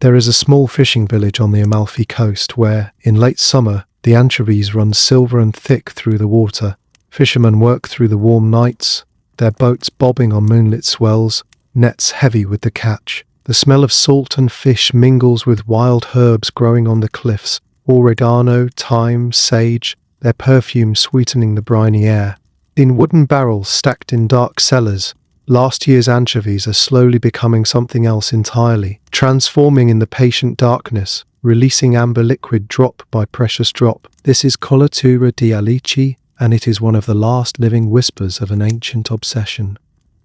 There is a small fishing village on the Amalfi coast where, in late summer, the anchovies run silver and thick through the water. Fishermen work through the warm nights, their boats bobbing on moonlit swells, nets heavy with the catch. The smell of salt and fish mingles with wild herbs growing on the cliffs, oregano, thyme, sage, their perfume sweetening the briny air. In wooden barrels stacked in dark cellars, last year's anchovies are slowly becoming something else entirely, transforming in the patient darkness, releasing amber liquid drop by precious drop. This is Colatura di Alici, and it is one of the last living whispers of an ancient obsession.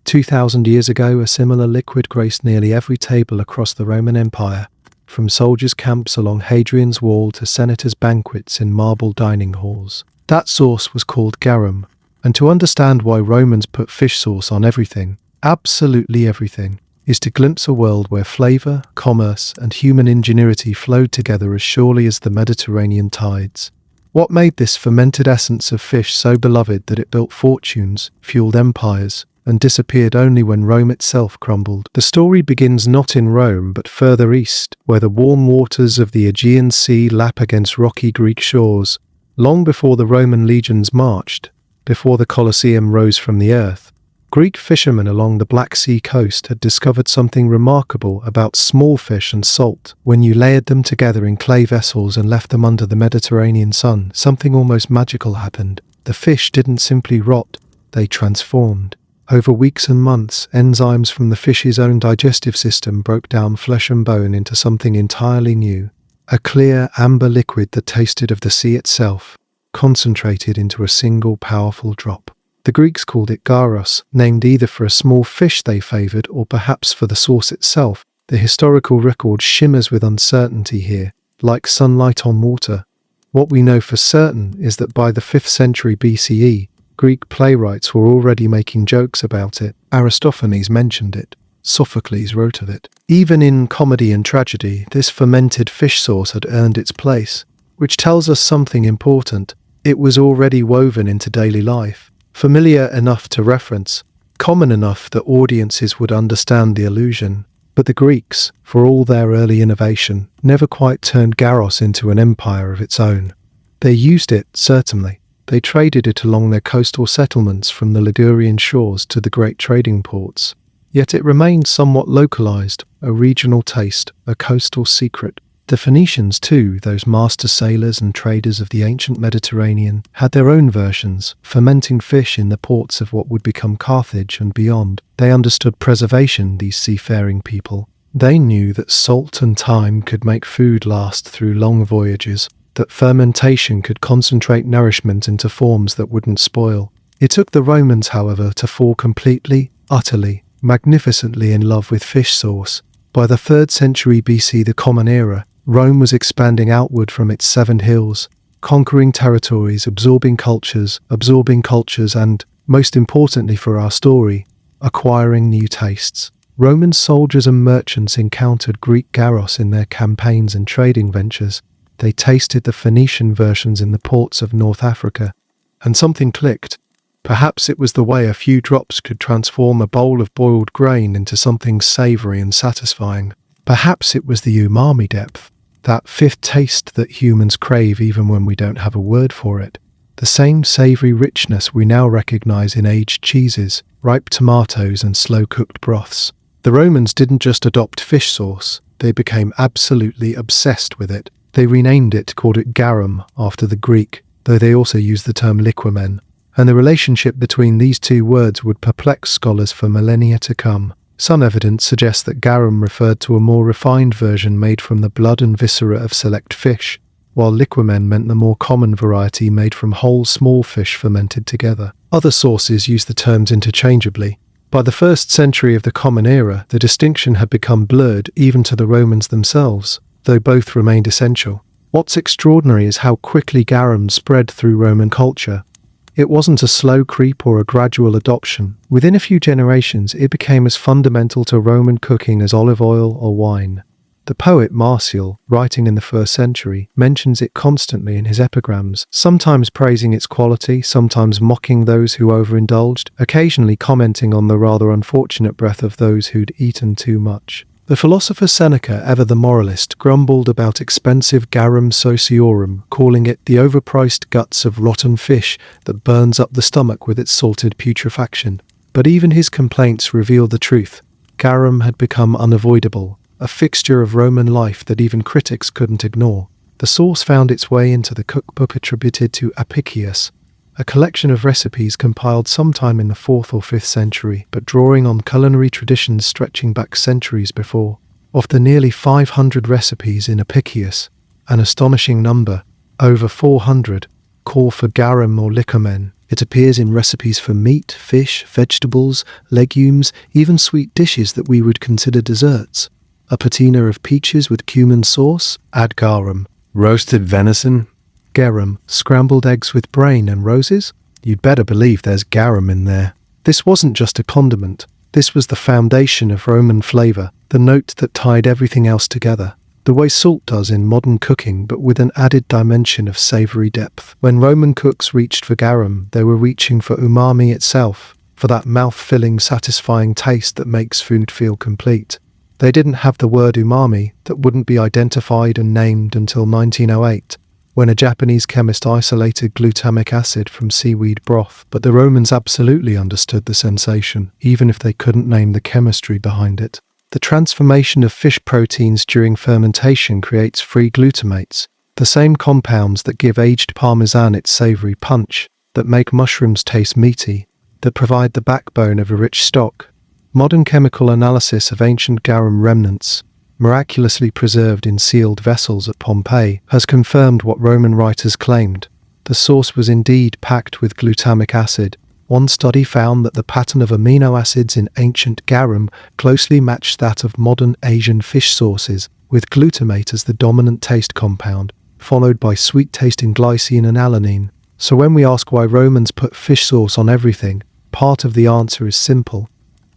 2,000 years ago, a similar liquid graced nearly every table across the Roman Empire, from soldiers' camps along Hadrian's Wall to senators' banquets in marble dining halls. That sauce was called garum, and to understand why Romans put fish sauce on everything, absolutely everything, is to glimpse a world where flavor, commerce, and human ingenuity flowed together as surely as the Mediterranean tides. What made this fermented essence of fish so beloved that it built fortunes, fueled empires, and disappeared only when Rome itself crumbled? The story begins not in Rome, but further east, where the warm waters of the Aegean Sea lap against rocky Greek shores. Long before the Roman legions marched, before the Colosseum rose from the earth, Greek fishermen along the Black Sea coast had discovered something remarkable about small fish and salt. When you layered them together in clay vessels and left them under the Mediterranean sun, something almost magical happened. The fish didn't simply rot, they transformed. Over weeks and months, enzymes from the fish's own digestive system broke down flesh and bone into something entirely new. A clear, amber liquid that tasted of the sea itself, concentrated into a single powerful drop. The Greeks called it gyros, named either for a small fish they favoured or perhaps for the sauce itself. The historical record shimmers with uncertainty here, like sunlight on water. What we know for certain is that by the 5th century BCE, Greek playwrights were already making jokes about it. Aristophanes mentioned it. Sophocles wrote of it. Even in comedy and tragedy, this fermented fish sauce had earned its place, which tells us something important. It was already woven into daily life, familiar enough to reference, common enough that audiences would understand the allusion. But the Greeks, for all their early innovation, never quite turned gyros into an empire of its own. They used it, certainly. They traded it along their coastal settlements from the Ligurian shores to the great trading ports. Yet it remained somewhat localized, a regional taste, a coastal secret. The Phoenicians too, those master sailors and traders of the ancient Mediterranean, had their own versions, fermenting fish in the ports of what would become Carthage and beyond. They understood preservation, these seafaring people. They knew that salt and thyme could make food last through long voyages, that fermentation could concentrate nourishment into forms that wouldn't spoil. It took the Romans, however, to fall completely, utterly, magnificently in love with fish sauce. By the 3rd century BC, the Common Era, Rome was expanding outward from its 7 hills, conquering territories, absorbing cultures, and, most importantly for our story, acquiring new tastes. Roman soldiers and merchants encountered Greek gyros in their campaigns and trading ventures. They tasted the Phoenician versions in the ports of North Africa, and something clicked. Perhaps it was the way a few drops could transform a bowl of boiled grain into something savoury and satisfying. Perhaps it was the umami depth, that 5th taste that humans crave even when we don't have a word for it. The same savoury richness we now recognise in aged cheeses, ripe tomatoes and slow-cooked broths. The Romans didn't just adopt fish sauce, they became absolutely obsessed with it. They renamed it, called it garum, after the Greek, though they also used the term liquamen, and the relationship between these two words would perplex scholars for millennia to come. Some evidence suggests that garum referred to a more refined version made from the blood and viscera of select fish, while liquamen meant the more common variety made from whole small fish fermented together. Other sources use the terms interchangeably. By the 1st century of the Common Era, the distinction had become blurred even to the Romans themselves, though both remained essential. What's extraordinary is how quickly garum spread through Roman culture. It wasn't a slow creep or a gradual adoption. Within a few generations, it became as fundamental to Roman cooking as olive oil or wine. The poet Martial, writing in the 1st century, mentions it constantly in his epigrams, sometimes praising its quality, sometimes mocking those who overindulged, occasionally commenting on the rather unfortunate breath of those who'd eaten too much. The philosopher Seneca, ever the moralist, grumbled about expensive garum sociorum, calling it the overpriced guts of rotten fish that burns up the stomach with its salted putrefaction. But even his complaints reveal the truth. Garum had become unavoidable, a fixture of Roman life that even critics couldn't ignore. The sauce found its way into the cookbook attributed to Apicius, a collection of recipes compiled sometime in the 4th or 5th century, but drawing on culinary traditions stretching back centuries before. Of the nearly 500 recipes in Apicius, an astonishing number, over 400, call for garum or liquamen. It appears in recipes for meat, fish, vegetables, legumes, even sweet dishes that we would consider desserts. A patina of peaches with cumin sauce, add garum. Roasted venison, garum. Scrambled eggs with brain and roses? You'd better believe there's garum in there. This wasn't just a condiment. This was the foundation of Roman flavour, the note that tied everything else together. The way salt does in modern cooking, but with an added dimension of savoury depth. When Roman cooks reached for garum, they were reaching for umami itself, for that mouth-filling, satisfying taste that makes food feel complete. They didn't have the word umami that wouldn't be identified and named until 1908, when a Japanese chemist isolated glutamic acid from seaweed broth, but the Romans absolutely understood the sensation, even if they couldn't name the chemistry behind it. The transformation of fish proteins during fermentation creates free glutamates, the same compounds that give aged parmesan its savoury punch, that make mushrooms taste meaty, that provide the backbone of a rich stock. Modern chemical analysis of ancient garum remnants, miraculously preserved in sealed vessels at Pompeii, has confirmed what Roman writers claimed. The sauce was indeed packed with glutamic acid. One study found that the pattern of amino acids in ancient garum closely matched that of modern Asian fish sauces, with glutamate as the dominant taste compound, followed by sweet-tasting glycine and alanine. So when we ask why Romans put fish sauce on everything, part of the answer is simple.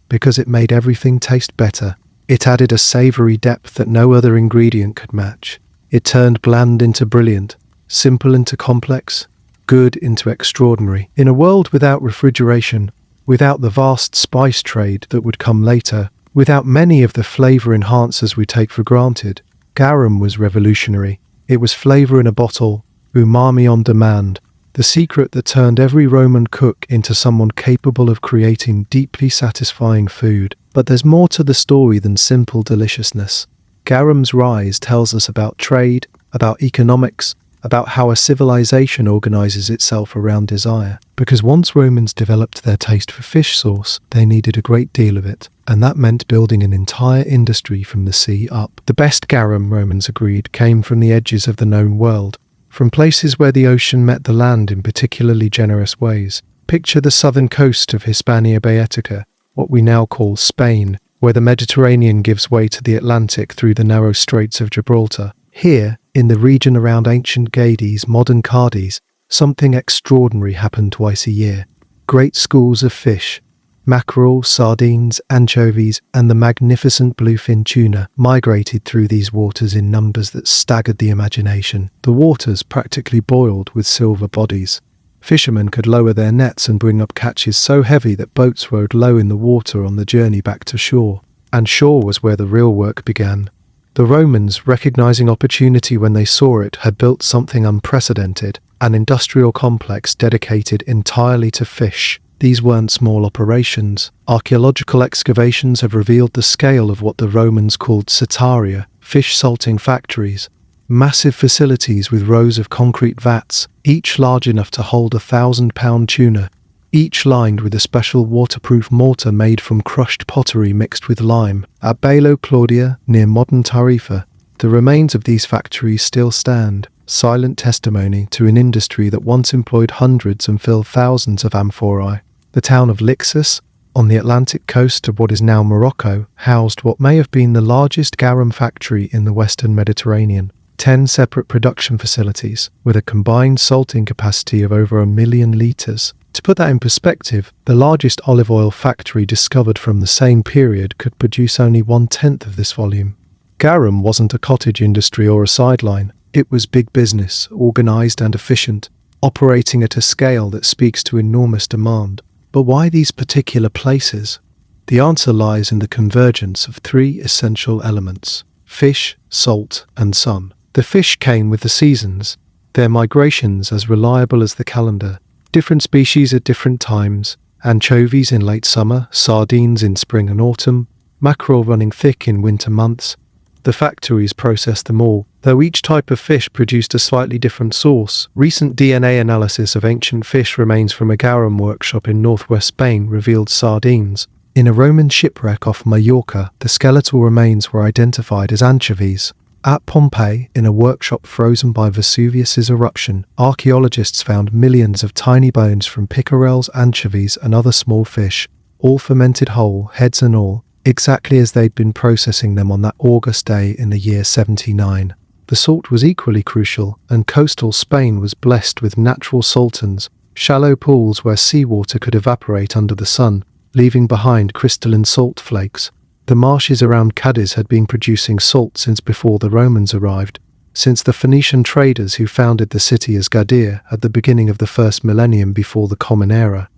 Because it made everything taste better. It added a savoury depth that no other ingredient could match. It turned bland into brilliant, simple into complex, good into extraordinary. In a world without refrigeration, without the vast spice trade that would come later, without many of the flavour enhancers we take for granted, garum was revolutionary. It was flavour in a bottle, umami on demand, the secret that turned every Roman cook into someone capable of creating deeply satisfying food. But there's more to the story than simple deliciousness. Garum's rise tells us about trade, about economics, about how a civilization organizes itself around desire. Because once Romans developed their taste for fish sauce, they needed a great deal of it, and that meant building an entire industry from the sea up. The best garum, Romans agreed, came from the edges of the known world, from places where the ocean met the land in particularly generous ways. Picture the southern coast of Hispania Baetica, what we now call Spain, where the Mediterranean gives way to the Atlantic through the narrow Straits of Gibraltar. Here, in the region around ancient Gades, modern Cadiz, something extraordinary happened twice a year. Great schools of fish, mackerel, sardines, anchovies, and the magnificent bluefin tuna migrated through these waters in numbers that staggered the imagination. The waters practically boiled with silver bodies. Fishermen could lower their nets and bring up catches so heavy that boats rode low in the water on the journey back to shore. And shore was where the real work began. The Romans, recognizing opportunity when they saw it, had built something unprecedented, an industrial complex dedicated entirely to fish. These weren't small operations. Archaeological excavations have revealed the scale of what the Romans called setaria, fish salting factories. Massive facilities with rows of concrete vats, each large enough to hold 1,000-pound tuna, each lined with a special waterproof mortar made from crushed pottery mixed with lime. At Bailo Claudia, near modern Tarifa, the remains of these factories still stand, silent testimony to an industry that once employed hundreds and filled thousands of amphorae. The town of Lixus, on the Atlantic coast of what is now Morocco, housed what may have been the largest garum factory in the Western Mediterranean. 10 separate production facilities, with a combined salting capacity of over 1 million litres. To put that in perspective, the largest olive oil factory discovered from the same period could produce only 1/10 of this volume. Garum wasn't a cottage industry or a sideline. It was big business, organised and efficient, operating at a scale that speaks to enormous demand. But why these particular places? The answer lies in the convergence of three essential elements: fish, salt, and sun. The fish came with the seasons, their migrations as reliable as the calendar, different species at different times, anchovies in late summer, sardines in spring and autumn, mackerel running thick in winter months. The factories processed them all, though each type of fish produced a slightly different source. Recent DNA analysis of ancient fish remains from a garum workshop in northwest Spain revealed sardines. In a Roman shipwreck off Majorca, the skeletal remains were identified as anchovies. At Pompeii, in a workshop frozen by Vesuvius's eruption, archaeologists found millions of tiny bones from pickerels, anchovies, and other small fish, all fermented whole, heads and all, exactly as they'd been processing them on that August day in the year 79. The salt was equally crucial, and coastal Spain was blessed with natural saltons, shallow pools where seawater could evaporate under the sun, leaving behind crystalline salt flakes. The marshes around Cadiz had been producing salt since before the Romans arrived, since the Phoenician traders who founded the city as Gadir at the beginning of the first millennium before the Common Era.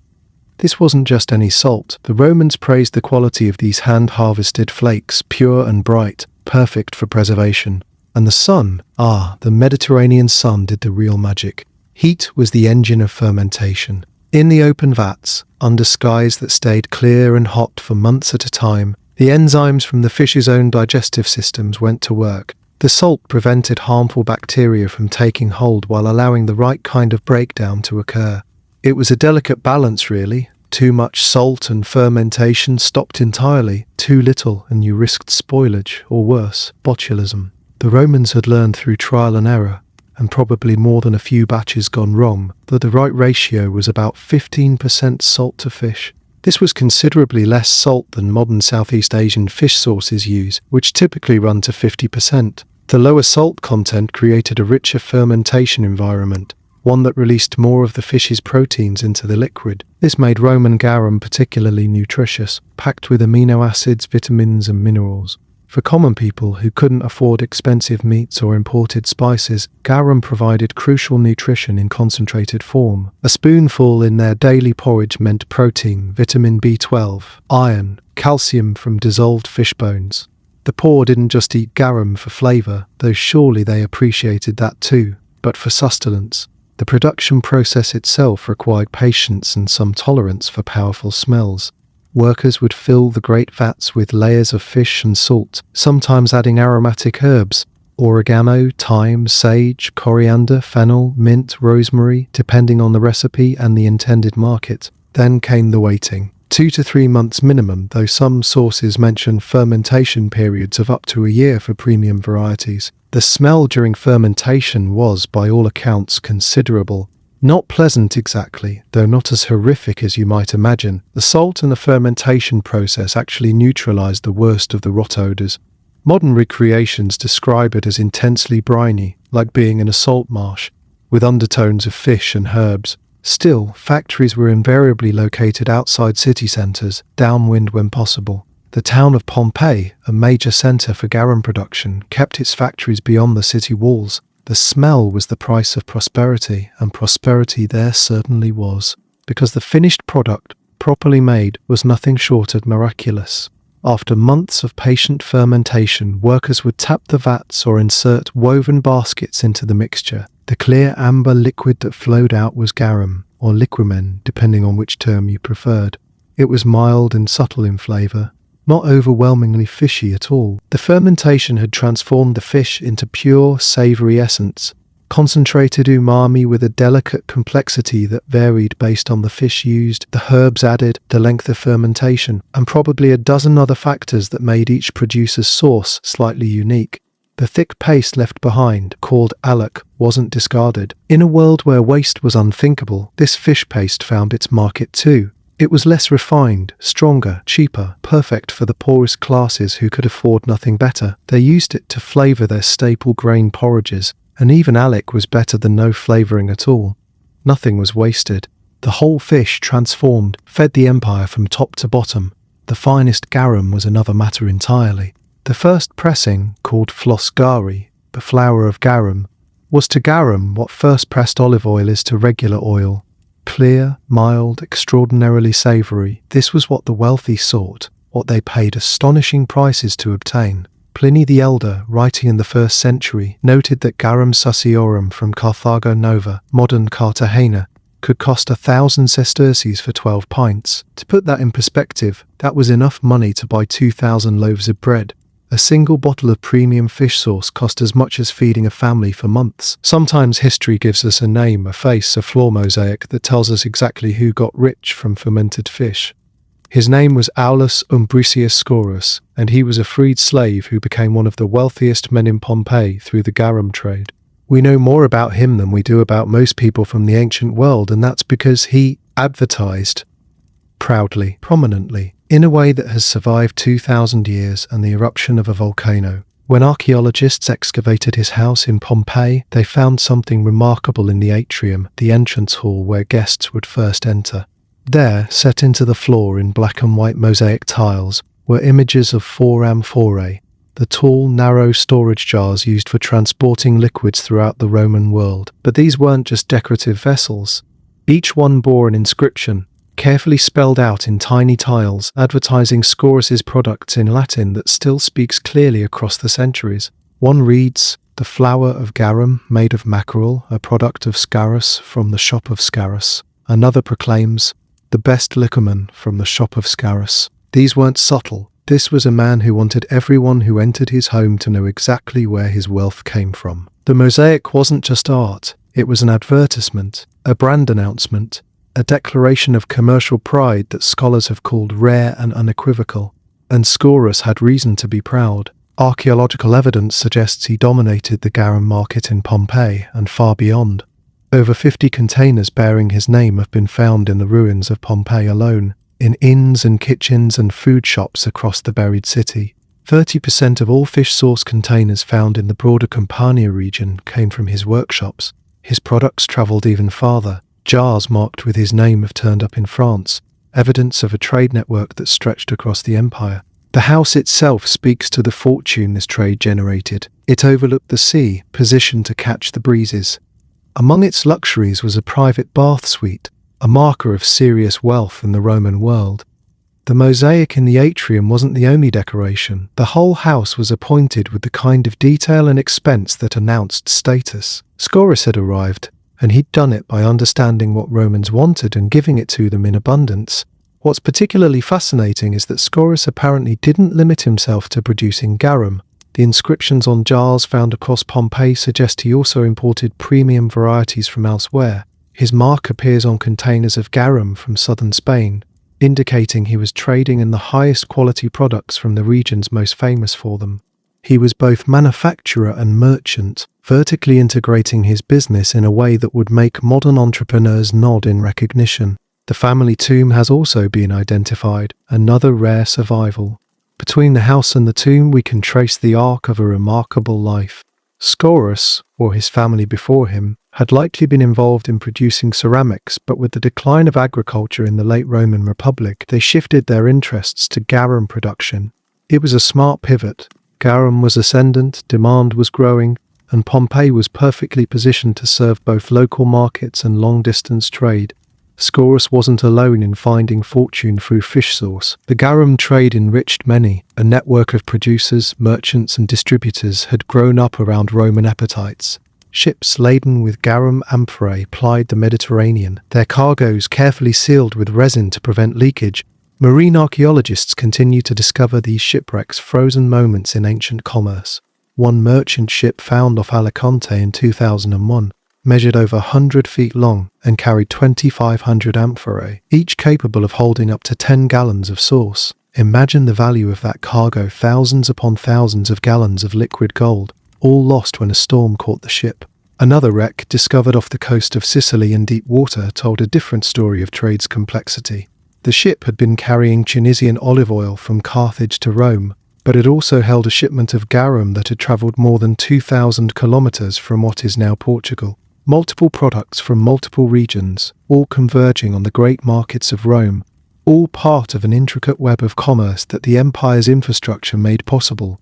This wasn't just any salt. The Romans praised the quality of these hand-harvested flakes, pure and bright, perfect for preservation. And the sun, the Mediterranean sun did the real magic. Heat was the engine of fermentation. In the open vats, under skies that stayed clear and hot for months at a time, the enzymes from the fish's own digestive systems went to work. The salt prevented harmful bacteria from taking hold while allowing the right kind of breakdown to occur. It was a delicate balance, really. Too much salt and fermentation stopped entirely. Too little and you risked spoilage, or worse, botulism. The Romans had learned through trial and error, and probably more than a few batches gone wrong, that the right ratio was about 15% salt to fish. This was considerably less salt than modern Southeast Asian fish sauces use, which typically run to 50%. The lower salt content created a richer fermentation environment, one that released more of the fish's proteins into the liquid. This made Roman garum particularly nutritious, packed with amino acids, vitamins and minerals. For common people who couldn't afford expensive meats or imported spices, garum provided crucial nutrition in concentrated form. A spoonful in their daily porridge meant protein, vitamin B12, iron, calcium from dissolved fish bones. The poor didn't just eat garum for flavour, though surely they appreciated that too, but for sustenance. The production process itself required patience and some tolerance for powerful smells. Workers would fill the great vats with layers of fish and salt, sometimes adding aromatic herbs, oregano, thyme, sage, coriander, fennel, mint, rosemary, depending on the recipe and the intended market. Then came the waiting. 2 to 3 months minimum, though some sources mention fermentation periods of up to a year for premium varieties. The smell during fermentation was, by all accounts, considerable. Not pleasant exactly, though not as horrific as you might imagine. The salt and the fermentation process actually neutralized the worst of the rot odors. Modern recreations describe it as intensely briny, like being in a salt marsh, with undertones of fish and herbs. Still, factories were invariably located outside city centers, downwind when possible. The town of Pompeii, a major center for garum production, kept its factories beyond the city walls. The smell was the price of prosperity, and prosperity there certainly was, because the finished product, properly made, was nothing short of miraculous. After months of patient fermentation, workers would tap the vats or insert woven baskets into the mixture. The clear amber liquid that flowed out was garum, or liquamen, depending on which term you preferred. It was mild and subtle in flavour, not overwhelmingly fishy at all. The fermentation had transformed the fish into pure, savoury essence, concentrated umami with a delicate complexity that varied based on the fish used, the herbs added, the length of fermentation, and probably a dozen other factors that made each producer's sauce slightly unique. The thick paste left behind, called alec, wasn't discarded. In a world where waste was unthinkable, this fish paste found its market too. It was less refined, stronger, cheaper, perfect for the poorest classes who could afford nothing better. They used it to flavour their staple grain porridges, and even alec was better than no flavouring at all. Nothing was wasted. The whole fish transformed, fed the empire from top to bottom. The finest garum was another matter entirely. The first pressing, called flosgari, the flour of garum, was to garum what first pressed olive oil is to regular oil. Clear, mild, extraordinarily savoury, this was what the wealthy sought. what they paid astonishing prices to obtain. Pliny the Elder, writing in the 1st century, noted that garum succiorum from Carthago Nova, modern Cartagena, could cost 1,000 sesterces for 12 pints. To put that in perspective, that was enough money to buy 2,000 loaves of bread. A single bottle of premium fish sauce cost as much as feeding a family for months. Sometimes history gives us a name, a face, a floor mosaic that tells us exactly who got rich from fermented fish. His name was Aulus Umbricius Scaurus, and he was a freed slave who became one of the wealthiest men in Pompeii through the garum trade. We know more about him than we do about most people from the ancient world, and that's because he advertised proudly, prominently, in a way that has survived 2,000 years and the eruption of a volcano. When archaeologists excavated his house in Pompeii, they found something remarkable in the atrium, the entrance hall where guests would first enter. There, set into the floor in black and white mosaic tiles, were images of 4 amphorae, the tall, narrow storage jars used for transporting liquids throughout the Roman world. But these weren't just decorative vessels. Each one bore an inscription, carefully spelled out in tiny tiles, advertising Scaurus's products in Latin that still speaks clearly across the centuries. One reads, "The flour of garum made of mackerel, a product of Scaurus from the shop of Scaurus." Another proclaims, "The best liquorman from the shop of Scaurus." These weren't subtle. This was a man who wanted everyone who entered his home to know exactly where his wealth came from. The mosaic wasn't just art, it was an advertisement, a brand announcement, a declaration of commercial pride that scholars have called rare and unequivocal. And Scaurus had reason to be proud. Archaeological evidence suggests he dominated the garum market in Pompeii and far beyond. Over 50 containers bearing his name have been found in the ruins of Pompeii alone, in inns and kitchens and food shops across the buried city. 30% of all fish sauce containers found in the broader Campania region came from his workshops. His products travelled even farther. Jars marked with his name have turned up in France, evidence of a trade network that stretched across the empire. The house itself speaks to the fortune this trade generated. It overlooked the sea, positioned to catch the breezes. Among its luxuries was a private bath suite, a marker of serious wealth in the Roman world. The mosaic in the atrium wasn't the only decoration. The whole house was appointed with the kind of detail and expense that announced status. Scaurus had arrived, and he'd done it by understanding what Romans wanted and giving it to them in abundance. What's particularly fascinating is that Scaurus apparently didn't limit himself to producing garum. The inscriptions on jars found across Pompeii suggest he also imported premium varieties from elsewhere. His mark appears on containers of garum from southern Spain, indicating he was trading in the highest quality products from the regions most famous for them. He was both manufacturer and merchant, vertically integrating his business in a way that would make modern entrepreneurs nod in recognition. The family tomb has also been identified, another rare survival. Between the house and the tomb we can trace the arc of a remarkable life. Scaurus, or his family before him, had likely been involved in producing ceramics, but with the decline of agriculture in the late Roman Republic, they shifted their interests to garum production. It was a smart pivot. Garum was ascendant, demand was growing, and Pompeii was perfectly positioned to serve both local markets and long-distance trade. Scaurus wasn't alone in finding fortune through fish sauce. The garum trade enriched many. A network of producers, merchants and distributors had grown up around Roman appetites. Ships laden with garum amphorae plied the Mediterranean, their cargoes carefully sealed with resin to prevent leakage. Marine archaeologists continue to discover these shipwrecks' frozen moments in ancient commerce. One merchant ship found off Alicante in 2001 measured over 100 feet long and carried 2,500 amphorae, each capable of holding up to 10 gallons of sauce. Imagine the value of that cargo, thousands upon thousands of gallons of liquid gold, all lost when a storm caught the ship. Another wreck, discovered off the coast of Sicily in deep water, told a different story of trade's complexity. The ship had been carrying Tunisian olive oil from Carthage to Rome, but it also held a shipment of garum that had travelled more than 2,000 kilometres from what is now Portugal. Multiple products from multiple regions, all converging on the great markets of Rome, all part of an intricate web of commerce that the empire's infrastructure made possible.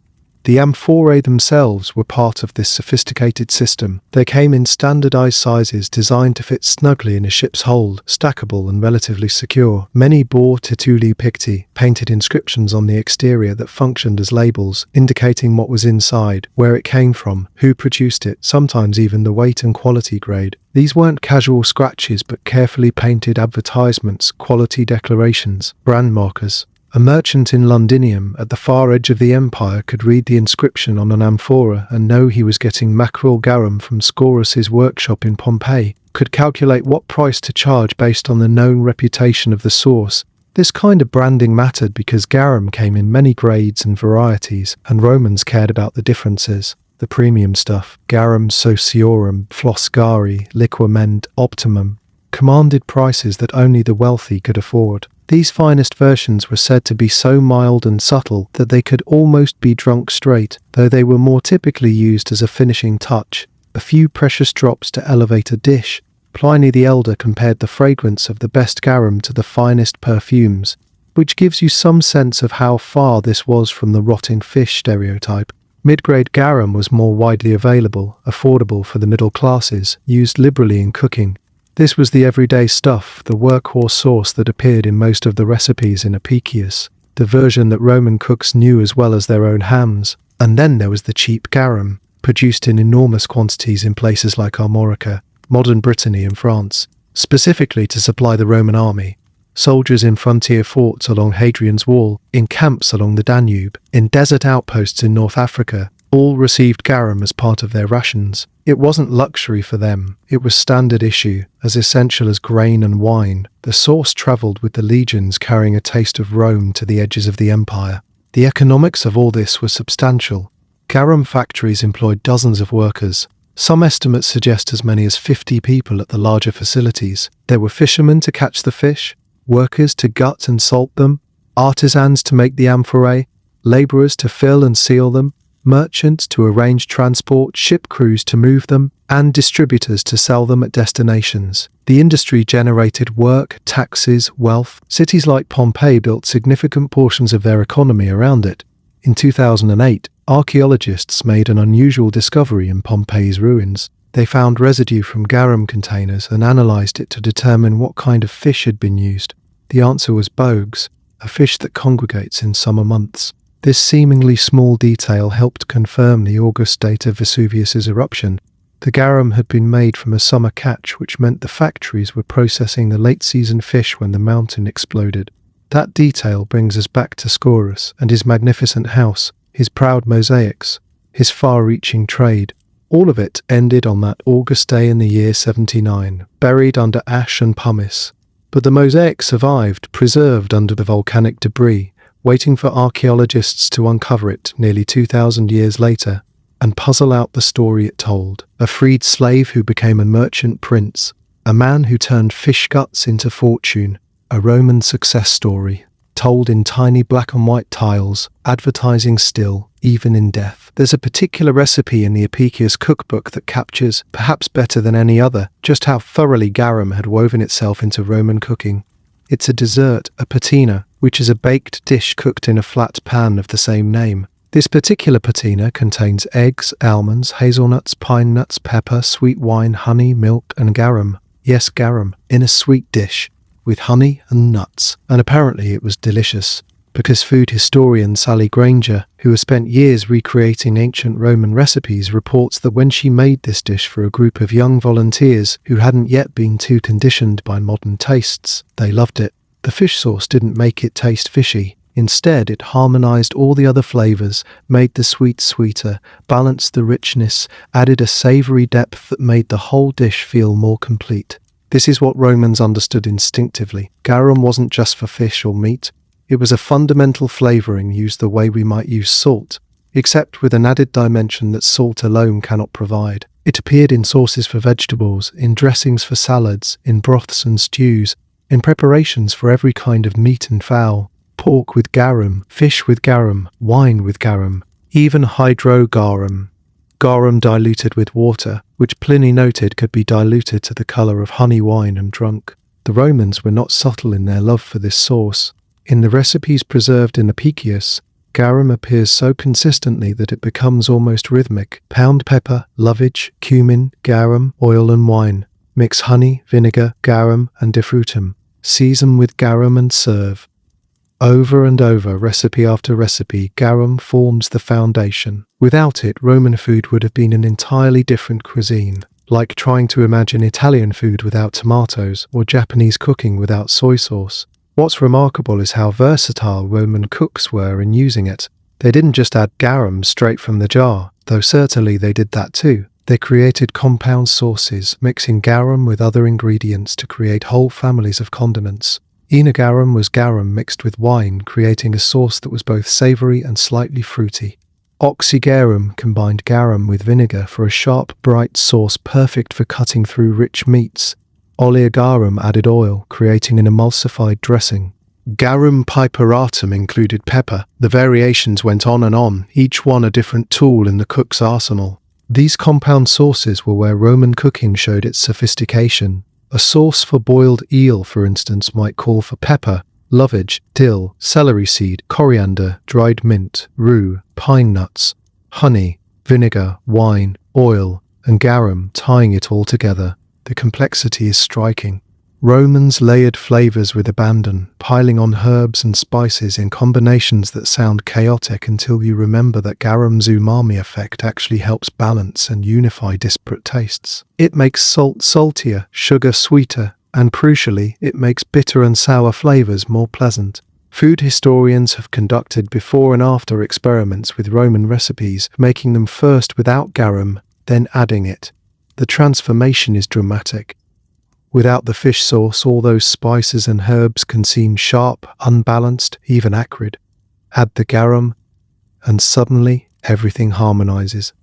The amphorae themselves were part of this sophisticated system. They came in standardized sizes designed to fit snugly in a ship's hold, stackable and relatively secure. Many bore tituli picti, painted inscriptions on the exterior that functioned as labels, indicating what was inside, where it came from, who produced it, sometimes even the weight and quality grade. These weren't casual scratches but carefully painted advertisements, quality declarations, brand markers. A merchant in Londinium at the far edge of the empire could read the inscription on an amphora and know he was getting mackerel garum from Scaurus's workshop in Pompeii, could calculate what price to charge based on the known reputation of the source. This kind of branding mattered because garum came in many grades and varieties, and Romans cared about the differences. The premium stuff, garum sociorum, floscari, liquament, optimum, commanded prices that only the wealthy could afford. These finest versions were said to be so mild and subtle that they could almost be drunk straight, though they were more typically used as a finishing touch, a few precious drops to elevate a dish. Pliny the Elder compared the fragrance of the best garum to the finest perfumes, which gives you some sense of how far this was from the rotting fish stereotype. Mid-grade garum was more widely available, affordable for the middle classes, used liberally in cooking. This was the everyday stuff, the workhorse sauce that appeared in most of the recipes in Apicius, the version that Roman cooks knew as well as their own hams. And then there was the cheap garum, produced in enormous quantities in places like Armorica, modern Brittany and France, specifically to supply the Roman army. Soldiers in frontier forts along Hadrian's Wall, in camps along the Danube, in desert outposts in North Africa, all received garum as part of their rations. It wasn't luxury for them, it was standard issue, as essential as grain and wine. The sauce travelled with the legions carrying a taste of Rome to the edges of the empire. The economics of all this was substantial. Garum factories employed dozens of workers. Some estimates suggest as many as 50 people at the larger facilities. There were fishermen to catch the fish, workers to gut and salt them, artisans to make the amphorae, labourers to fill and seal them, merchants to arrange transport, ship crews to move them, and distributors to sell them at destinations. The industry generated work, taxes, wealth. Cities like Pompeii built significant portions of their economy around it. In 2008, archaeologists made an unusual discovery in Pompeii's ruins. They found residue from garum containers and analysed it to determine what kind of fish had been used. The answer was bogues, a fish that congregates in summer months. This seemingly small detail helped confirm the August date of Vesuvius's eruption. The garum had been made from a summer catch, which meant the factories were processing the late-season fish when the mountain exploded. That detail brings us back to Scaurus and his magnificent house, his proud mosaics, his far-reaching trade. All of it ended on that August day in the year 79, buried under ash and pumice. But the mosaic survived, preserved under the volcanic debris, waiting for archaeologists to uncover it nearly 2,000 years later and puzzle out the story it told. A freed slave who became a merchant prince, a man who turned fish guts into fortune, a Roman success story, told in tiny black and white tiles, advertising still, even in death. There's a particular recipe in the Apicius cookbook that captures, perhaps better than any other, just how thoroughly garum had woven itself into Roman cooking. It's a dessert, a patina, which is a baked dish cooked in a flat pan of the same name. This particular patina contains eggs, almonds, hazelnuts, pine nuts, pepper, sweet wine, honey, milk, and garum. Yes, garum, in a sweet dish, with honey and nuts. And apparently it was delicious, because food historian Sally Granger, who has spent years recreating ancient Roman recipes, reports that when she made this dish for a group of young volunteers who hadn't yet been too conditioned by modern tastes, they loved it. The fish sauce didn't make it taste fishy. Instead, it harmonized all the other flavors, made the sweet sweeter, balanced the richness, added a savory depth that made the whole dish feel more complete. This is what Romans understood instinctively. Garum wasn't just for fish or meat. It was a fundamental flavoring used the way we might use salt, except with an added dimension that salt alone cannot provide. It appeared in sauces for vegetables, in dressings for salads, in broths and stews, in preparations for every kind of meat and fowl. Pork with garum, fish with garum, wine with garum, even hydrogarum. Garum diluted with water, which Pliny noted could be diluted to the colour of honey wine and drunk. The Romans were not subtle in their love for this sauce. In the recipes preserved in Apicius, Garum appears so consistently that it becomes almost rhythmic. Pound pepper, lovage, cumin, garum, oil and wine. Mix honey, vinegar, garum and defrutum. Season with garum and serve. Over and over, recipe after recipe, garum forms the foundation. Without it, Roman food would have been an entirely different cuisine, like trying to imagine Italian food without tomatoes or Japanese cooking without soy sauce. What's remarkable is how versatile Roman cooks were in using it. They didn't just add garum straight from the jar, though certainly they did that too. They created compound sauces, mixing garum with other ingredients to create whole families of condiments. Garum was garum mixed with wine, creating a sauce that was both savoury and slightly fruity. Oxygarum combined garum with vinegar for a sharp, bright sauce perfect for cutting through rich meats. Oleogarum added oil, creating an emulsified dressing. Garum piperatum included pepper. The variations went on, each one a different tool in the cook's arsenal. These compound sauces were where Roman cooking showed its sophistication. A sauce for boiled eel, for instance, might call for pepper, lovage, dill, celery seed, coriander, dried mint, rue, pine nuts, honey, vinegar, wine, oil, and garum, tying it all together. The complexity is striking. Romans layered flavors with abandon, piling on herbs and spices in combinations that sound chaotic until you remember that garum's umami effect actually helps balance and unify disparate tastes. It makes salt saltier, sugar sweeter, and crucially, it makes bitter and sour flavors more pleasant. Food historians have conducted before and after experiments with Roman recipes, making them first without garum, then adding it. The transformation is dramatic. Without the fish sauce, all those spices and herbs can seem sharp, unbalanced, even acrid. Add the garum, and suddenly everything harmonizes.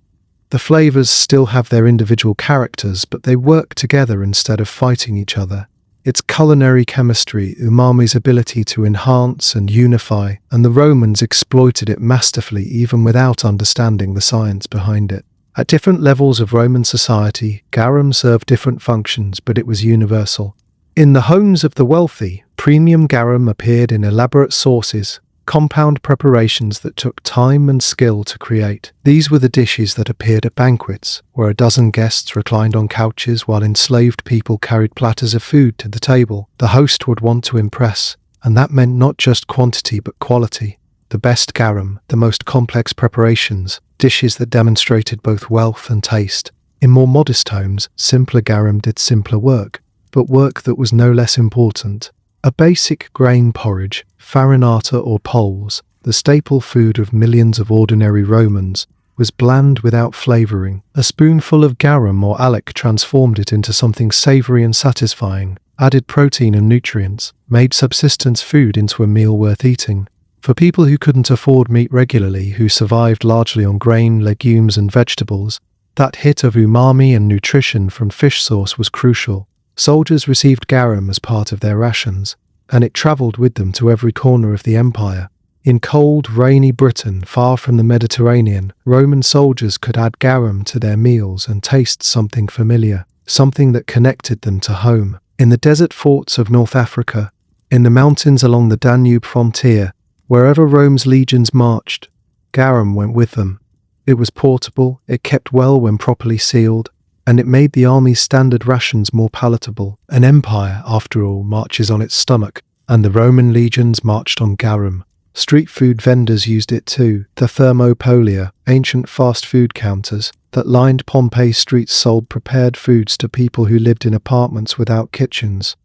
The flavors still have their individual characters, but they work together instead of fighting each other. It's culinary chemistry, umami's ability to enhance and unify, and the Romans exploited it masterfully even without understanding the science behind it. At different levels of Roman society, garum served different functions, but it was universal. In the homes of the wealthy, premium garum appeared in elaborate sauces, compound preparations that took time and skill to create. These were the dishes that appeared at banquets, where a dozen guests reclined on couches while enslaved people carried platters of food to the table. The host would want to impress, and that meant not just quantity but quality. The best garum, the most complex preparations, dishes that demonstrated both wealth and taste. In more modest homes, simpler garum did simpler work, but work that was no less important. A basic grain porridge, farinata or poles, the staple food of millions of ordinary Romans, was bland without flavouring. A spoonful of garum or alec transformed it into something savoury and satisfying, added protein and nutrients, made subsistence food into a meal worth eating. For people who couldn't afford meat regularly, who survived largely on grain, legumes and vegetables, that hit of umami and nutrition from fish sauce was crucial. Soldiers received garum as part of their rations, and it travelled with them to every corner of the empire. In cold, rainy Britain, far from the Mediterranean, Roman soldiers could add garum to their meals and taste something familiar, something that connected them to home. In the desert forts of North Africa, in the mountains along the Danube frontier, wherever Rome's legions marched, garum went with them. It was portable, it kept well when properly sealed, and it made the army's standard rations more palatable. An empire, after all, marches on its stomach, and the Roman legions marched on garum. Street food vendors used it too. The thermopolia, ancient fast food counters that lined Pompeii streets, sold prepared foods to people who lived in apartments without kitchens.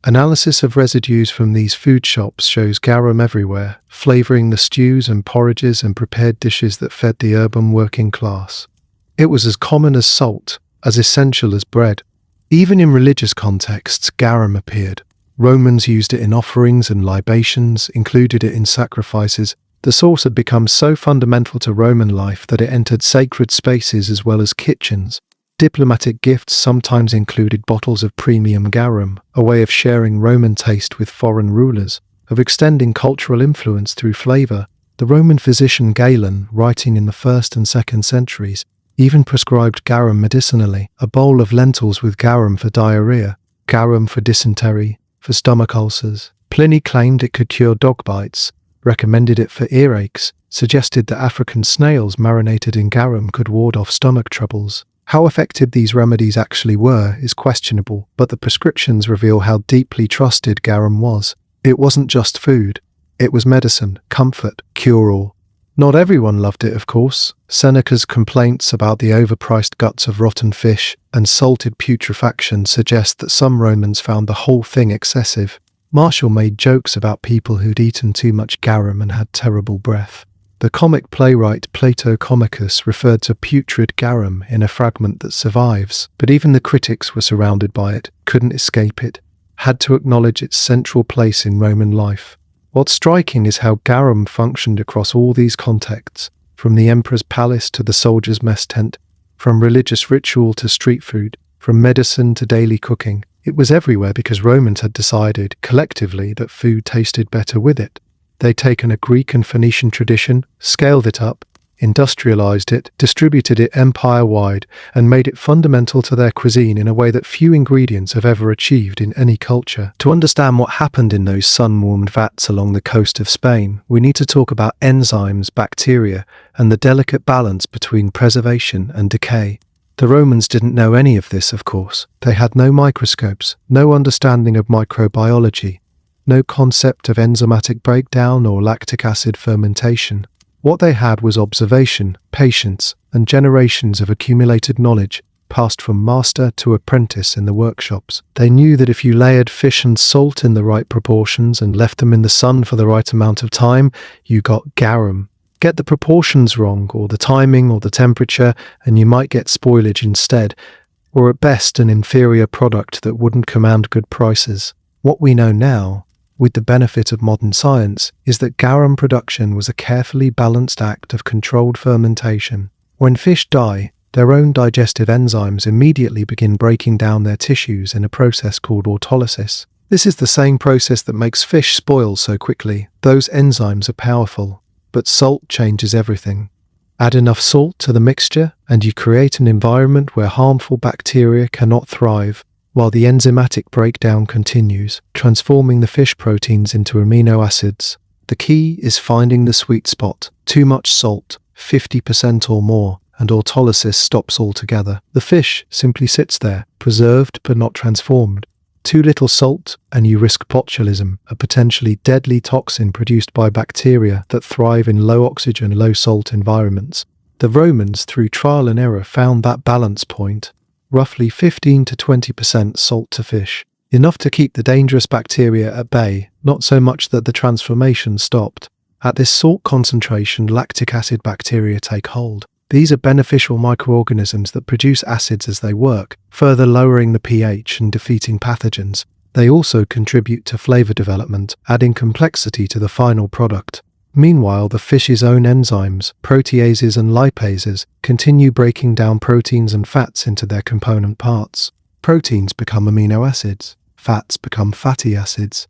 Analysis of residues from these food shops shows garum everywhere, flavouring the stews and porridges and prepared dishes that fed the urban working class. It was as common as salt, as essential as bread. Even in religious contexts, garum appeared. Romans used it in offerings and libations, included it in sacrifices. The sauce had become so fundamental to Roman life that it entered sacred spaces as well as kitchens. Diplomatic gifts sometimes included bottles of premium garum, a way of sharing Roman taste with foreign rulers, of extending cultural influence through flavour. The Roman physician Galen, writing in the 1st and 2nd centuries, even prescribed garum medicinally, a bowl of lentils with garum for diarrhea, garum for dysentery, for stomach ulcers. Pliny claimed it could cure dog bites, recommended it for earaches, suggested that African snails marinated in garum could ward off stomach troubles. How effective these remedies actually were is questionable, but the prescriptions reveal how deeply trusted garum was. It wasn't just food. It was medicine, comfort, cure-all. Not everyone loved it, of course. Seneca's complaints about the overpriced guts of rotten fish and salted putrefaction suggest that some Romans found the whole thing excessive. Martial made jokes about people who'd eaten too much garum and had terrible breath. The comic playwright Plato Comicus referred to putrid garum in a fragment that survives, but even the critics were surrounded by it, couldn't escape it, had to acknowledge its central place in Roman life. What's striking is how garum functioned across all these contexts, from the emperor's palace to the soldier's mess tent, from religious ritual to street food, from medicine to daily cooking. It was everywhere because Romans had decided, collectively, that food tasted better with it. They'd taken a Greek and Phoenician tradition, scaled it up, industrialized it, distributed it empire-wide, and made it fundamental to their cuisine in a way that few ingredients have ever achieved in any culture. To understand what happened in those sun-warmed vats along the coast of Spain, we need to talk about enzymes, bacteria, and the delicate balance between preservation and decay. The Romans didn't know any of this, of course. They had no microscopes, no understanding of microbiology, no concept of enzymatic breakdown or lactic acid fermentation. What they had was observation, patience, and generations of accumulated knowledge, passed from master to apprentice in the workshops. They knew that if you layered fish and salt in the right proportions and left them in the sun for the right amount of time, you got garum. Get the proportions wrong, or the timing, or the temperature, and you might get spoilage instead, or at best an inferior product that wouldn't command good prices. What we know now, with the benefit of modern science, is that garum production was a carefully balanced act of controlled fermentation. When fish die, their own digestive enzymes immediately begin breaking down their tissues in a process called autolysis. This is the same process that makes fish spoil so quickly. Those enzymes are powerful, but salt changes everything. Add enough salt to the mixture, and you create an environment where harmful bacteria cannot thrive, while the enzymatic breakdown continues, transforming the fish proteins into amino acids. The key is finding the sweet spot. Too much salt, 50% or more, and autolysis stops altogether. The fish simply sits there, preserved but not transformed. Too little salt, and you risk botulism, a potentially deadly toxin produced by bacteria that thrive in low oxygen, low salt environments. The Romans, through trial and error, found that balance point. Roughly 15 to 20% salt to fish, enough to keep the dangerous bacteria at bay, not so much that the transformation stopped. At this salt concentration, lactic acid bacteria take hold. These are beneficial microorganisms that produce acids as they work, further lowering the pH and defeating pathogens. They also contribute to flavor development, adding complexity to the final product. Meanwhile, the fish's own enzymes, proteases and lipases, continue breaking down proteins and fats into their component parts. Proteins become amino acids, fats become fatty acids.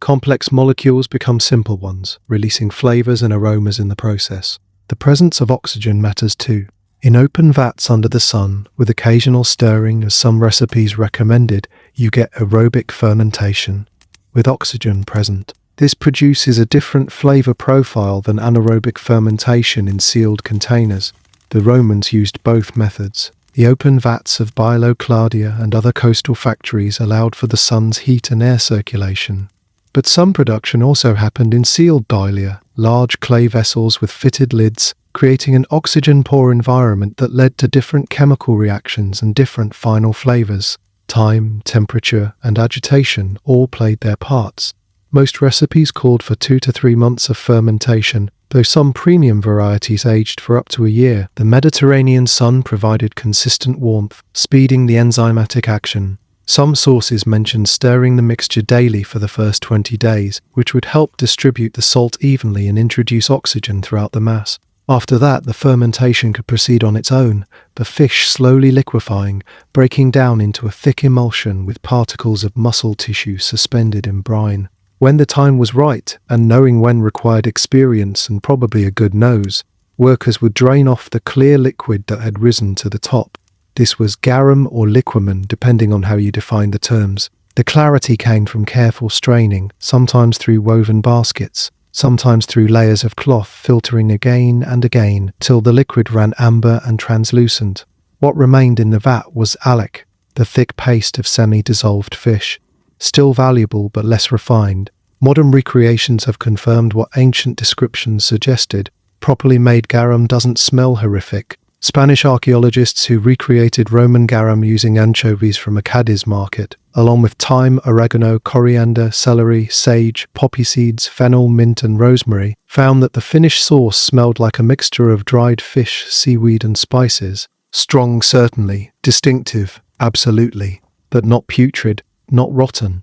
Complex molecules become simple ones, releasing flavors and aromas in the process. The presence of oxygen matters too. In open vats under the sun, with occasional stirring as some recipes recommended, you get aerobic fermentation, with oxygen present. This produces a different flavor profile than anaerobic fermentation in sealed containers. The Romans used both methods. The open vats of Bielocladia and other coastal factories allowed for the sun's heat and air circulation. But some production also happened in sealed bilia, large clay vessels with fitted lids, creating an oxygen-poor environment that led to different chemical reactions and different final flavors. Time, temperature, and agitation all played their parts. Most recipes called for 2 to 3 months of fermentation, though some premium varieties aged for up to a year. The Mediterranean sun provided consistent warmth, speeding the enzymatic action. Some sources mention stirring the mixture daily for the first 20 days, which would help distribute the salt evenly and introduce oxygen throughout the mass. After that, the fermentation could proceed on its own, the fish slowly liquefying, breaking down into a thick emulsion with particles of muscle tissue suspended in brine. When the time was right, and knowing when required experience and probably a good nose, workers would drain off the clear liquid that had risen to the top. This was garum or liquamen, depending on how you define the terms. The clarity came from careful straining, sometimes through woven baskets. sometimes through layers of cloth, filtering again and again till the liquid ran amber and translucent. What remained in the vat was alec, the thick paste of semi-dissolved fish, still valuable but less refined. Modern recreations have confirmed what ancient descriptions suggested. Properly made garum doesn't smell horrific. Spanish archaeologists who recreated Roman garum using anchovies from a Cadiz market, along with thyme, oregano, coriander, celery, sage, poppy seeds, fennel, mint and rosemary, found that the finished sauce smelled like a mixture of dried fish, seaweed and spices. Strong certainly, distinctive, absolutely, but not putrid, not rotten.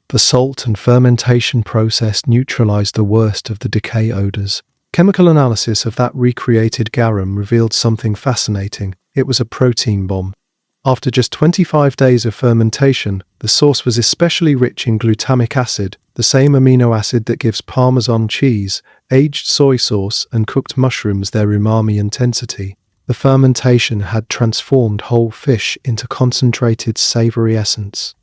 The salt and fermentation process neutralized the worst of the decay odors. Chemical analysis of that recreated garum revealed something fascinating. It was a protein bomb. After just 25 days of fermentation, the sauce was especially rich in glutamic acid, the same amino acid that gives Parmesan cheese, aged soy sauce, and cooked mushrooms their umami intensity. The fermentation had transformed whole fish into concentrated savory essence.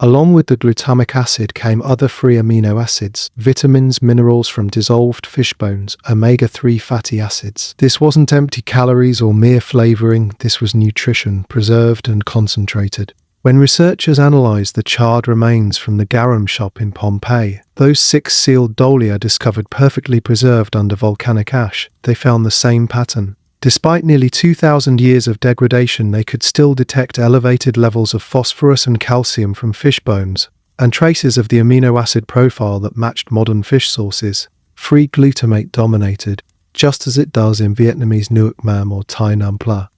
Along with the glutamic acid came other free amino acids, vitamins, minerals from dissolved fish bones, omega-3 fatty acids. This wasn't empty calories or mere flavoring, this was nutrition, preserved and concentrated. When researchers analyzed the charred remains from the garum shop in Pompeii, those 6 sealed dolia discovered perfectly preserved under volcanic ash, they found the same pattern. Despite nearly 2,000 years of degradation, they could still detect elevated levels of phosphorus and calcium from fish bones, and traces of the amino acid profile that matched modern fish sauces. Free glutamate dominated, just as it does in Vietnamese nuoc mam or Thai nam pla.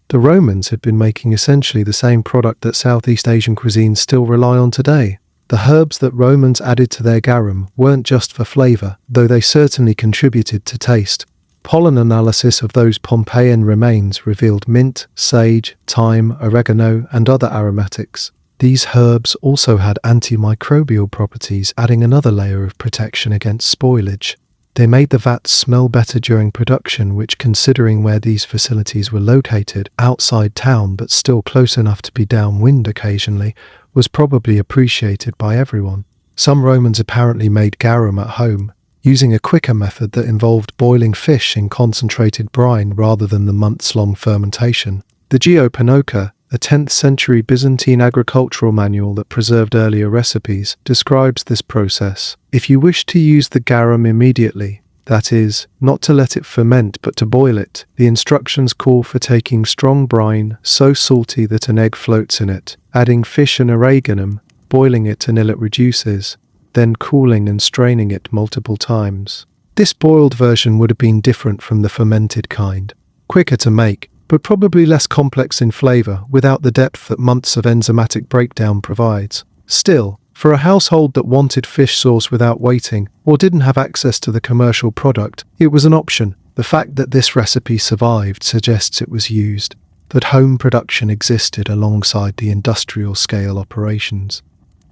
The Romans had been making essentially the same product that Southeast Asian cuisines still rely on today. The herbs that Romans added to their garum weren't just for flavor, though they certainly contributed to taste. Pollen analysis of those Pompeian remains revealed mint, sage, thyme, oregano, and other aromatics. These herbs also had antimicrobial properties, adding another layer of protection against spoilage. They made the vats smell better during production, which, considering where these facilities were located, outside town but still close enough to be downwind occasionally, was probably appreciated by everyone. Some Romans apparently made garum at home, using a quicker method that involved boiling fish in concentrated brine rather than the months-long fermentation. The Geopanoka, a 10th century Byzantine agricultural manual that preserved earlier recipes, describes this process. If you wish to use the garum immediately, that is, not to let it ferment but to boil it, the instructions call for taking strong brine, so salty that an egg floats in it, adding fish and oreganum, boiling it until it reduces, then cooling and straining it multiple times. This boiled version would have been different from the fermented kind. Quicker to make, but probably less complex in flavor without the depth that months of enzymatic breakdown provides. Still, for a household that wanted fish sauce without waiting or didn't have access to the commercial product, it was an option. The fact that this recipe survived suggests it was used, that home production existed alongside the industrial scale operations.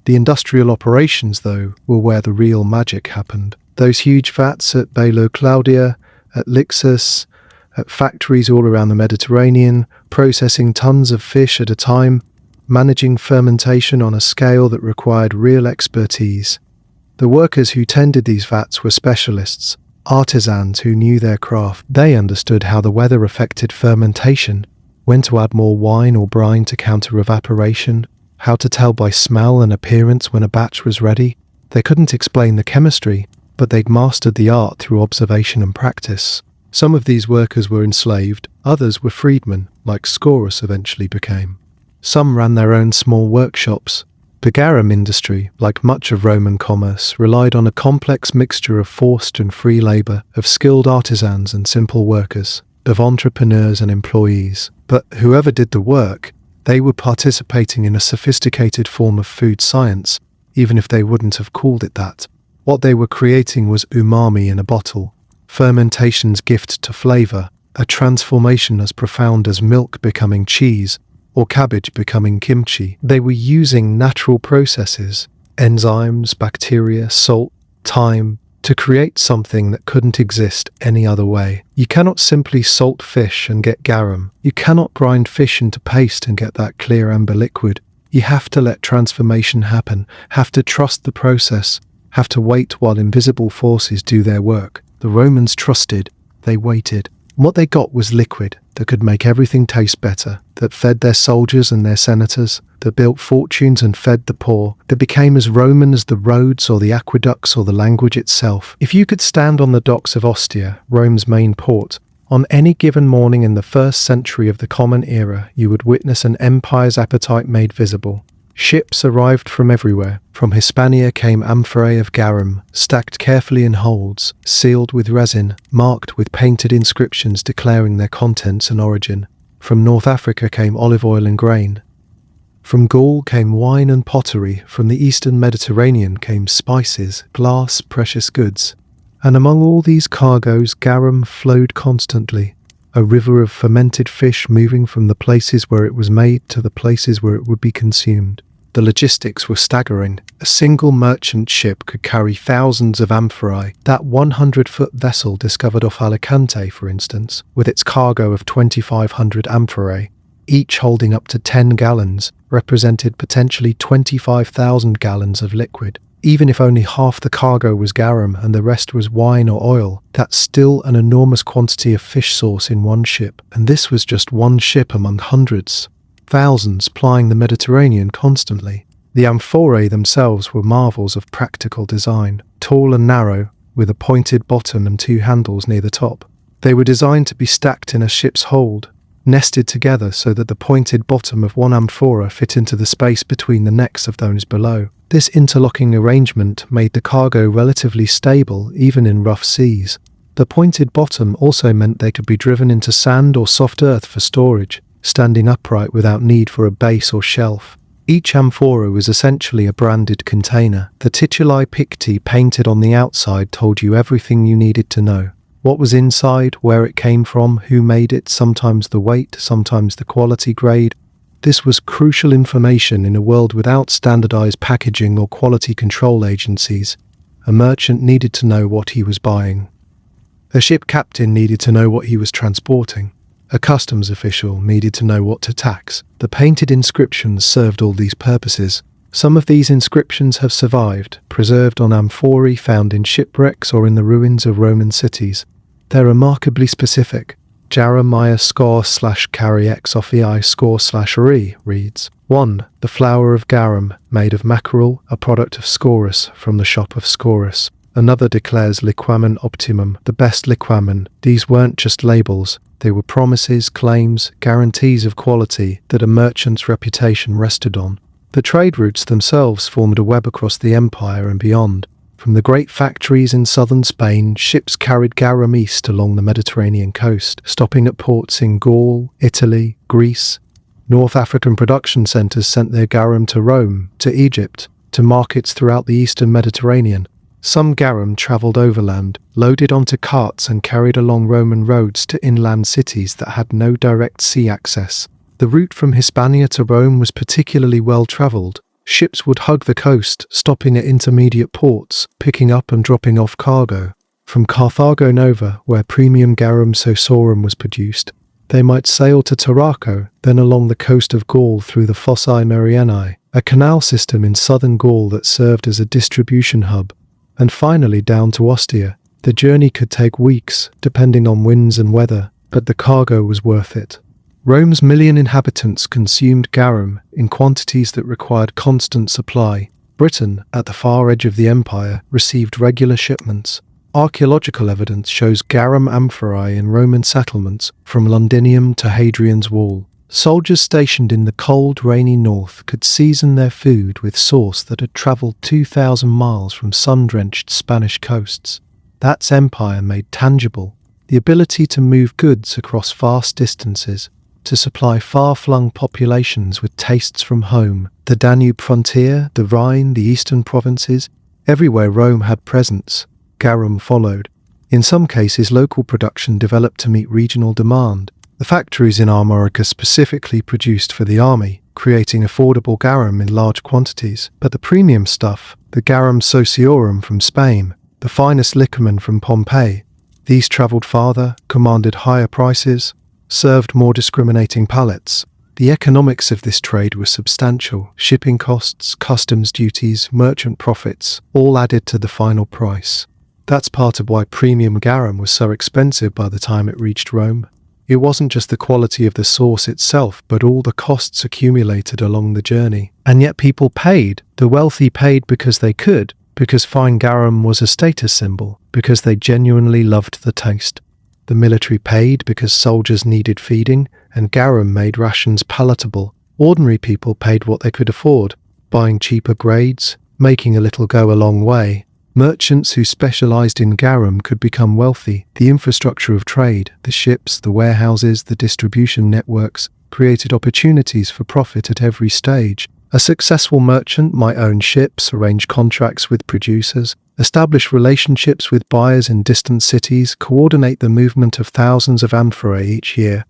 The industrial operations, though, were where the real magic happened. Those huge vats at Belo Claudia, at Lixus, at factories all around the Mediterranean, processing tons of fish at a time, managing fermentation on a scale that required real expertise. The workers who tended these vats were specialists, artisans who knew their craft. They understood how the weather affected fermentation, when to add more wine or brine to counter evaporation, how to tell by smell and appearance when a batch was ready. They couldn't explain the chemistry, but they'd mastered the art through observation and practice. Some of these workers were enslaved, others were freedmen, like Scaurus eventually became. Some ran their own small workshops. The garum industry, like much of Roman commerce, relied on a complex mixture of forced and free labor, of skilled artisans and simple workers, of entrepreneurs and employees. But whoever did the work, they were participating in a sophisticated form of food science, even if they wouldn't have called it that. What they were creating was umami in a bottle, fermentation's gift to flavor, a transformation as profound as milk becoming cheese, or cabbage becoming kimchi. They were using natural processes, enzymes, bacteria, salt, thyme, to create something that couldn't exist any other way. You cannot simply salt fish and get garum. You cannot grind fish into paste and get that clear amber liquid. You have to let transformation happen, have to trust the process, have to wait while invisible forces do their work. The Romans trusted, they waited. And what they got was liquid that could make everything taste better, that fed their soldiers and their senators, that built fortunes and fed the poor, that became as Roman as the roads or the aqueducts or the language itself. If you could stand on the docks of Ostia, Rome's main port, on any given morning in the 1st century of the Common Era, you would witness an empire's appetite made visible. Ships arrived from everywhere. From Hispania came amphorae of garum, stacked carefully in holds, sealed with resin, marked with painted inscriptions declaring their contents and origin. From North Africa came olive oil and grain. From Gaul came wine and pottery. From the Eastern Mediterranean came spices, glass, precious goods. And among all these cargoes, garum flowed constantly, a river of fermented fish moving from the places where it was made to the places where it would be consumed. The logistics were staggering. A single merchant ship could carry thousands of amphorae. That 100-foot vessel discovered off Alicante, for instance, with its cargo of 2,500 amphorae, each holding up to 10 gallons, represented potentially 25,000 gallons of liquid. Even if only half the cargo was garum and the rest was wine or oil, that's still an enormous quantity of fish sauce in one ship. And this was just one ship among hundreds, thousands plying the Mediterranean constantly. The amphorae themselves were marvels of practical design, tall and narrow, with a pointed bottom and 2 handles near the top. They were designed to be stacked in a ship's hold, nested together so that the pointed bottom of one amphora fit into the space between the necks of those below. This interlocking arrangement made the cargo relatively stable even in rough seas. The pointed bottom also meant they could be driven into sand or soft earth for storage, standing upright without need for a base or shelf. Each amphora was essentially a branded container. The tituli picti painted on the outside told you everything you needed to know. What was inside, where it came from, who made it, sometimes the weight, sometimes the quality grade. This was crucial information in a world without standardized packaging or quality control agencies. A merchant needed to know what he was buying. A ship captain needed to know what he was transporting. A customs official needed to know what to tax. The painted inscriptions served all these purposes. Some of these inscriptions have survived, preserved on amphorae found in shipwrecks or in the ruins of Roman cities. They're remarkably specific. Jeremiah /Carrie Ophii /re reads, 1. The flour of garum, made of mackerel, a product of Scaurus, from the shop of Scaurus. Another declares liquamen optimum, the best liquamen. These weren't just labels, they were promises, claims, guarantees of quality that a merchant's reputation rested on. The trade routes themselves formed a web across the empire and beyond. From the great factories in southern Spain, ships carried garum east along the Mediterranean coast, stopping at ports in Gaul, Italy, Greece. North African production centres sent their garum to Rome, to Egypt, to markets throughout the eastern Mediterranean. Some garum travelled overland, loaded onto carts and carried along Roman roads to inland cities that had no direct sea access. The route from Hispania to Rome was particularly well travelled. Ships would hug the coast, stopping at intermediate ports, picking up and dropping off cargo. From Carthago Nova, where premium garum sosorum was produced, they might sail to Tarraco, then along the coast of Gaul through the Fossae Marianae, a canal system in southern Gaul that served as a distribution hub, and finally down to Ostia. The journey could take weeks, depending on winds and weather, but the cargo was worth it. Rome's 1 million inhabitants consumed garum in quantities that required constant supply. Britain, at the far edge of the empire, received regular shipments. Archaeological evidence shows garum amphorae in Roman settlements from Londinium to Hadrian's Wall. Soldiers stationed in the cold, rainy north could season their food with sauce that had travelled 2,000 miles from sun-drenched Spanish coasts. That's empire made tangible. The ability to move goods across vast distances, to supply far-flung populations with tastes from home. The Danube frontier, the Rhine, the eastern provinces, everywhere Rome had presence, garum followed. In some cases, local production developed to meet regional demand. The factories in Armorica specifically produced for the army, creating affordable garum in large quantities. But the premium stuff, the garum sociorum from Spain, the finest liquamen from Pompeii, these travelled farther, commanded higher prices, served more discriminating palates. The economics of this trade were substantial. Shipping costs, customs duties, merchant profits, all added to the final price. That's part of why premium garum was so expensive by the time it reached Rome. It wasn't just the quality of the sauce itself, but all the costs accumulated along the journey. And yet people paid. The wealthy paid because they could, because fine garum was a status symbol, because they genuinely loved the taste. The military paid because soldiers needed feeding, and garum made rations palatable. Ordinary people paid what they could afford, buying cheaper grades, making a little go a long way. Merchants who specialized in garum could become wealthy. The infrastructure of trade, the ships, the warehouses, the distribution networks, created opportunities for profit at every stage. A successful merchant might own ships, arrange contracts with producers, establish relationships with buyers in distant cities, coordinate the movement of thousands of amphorae each year.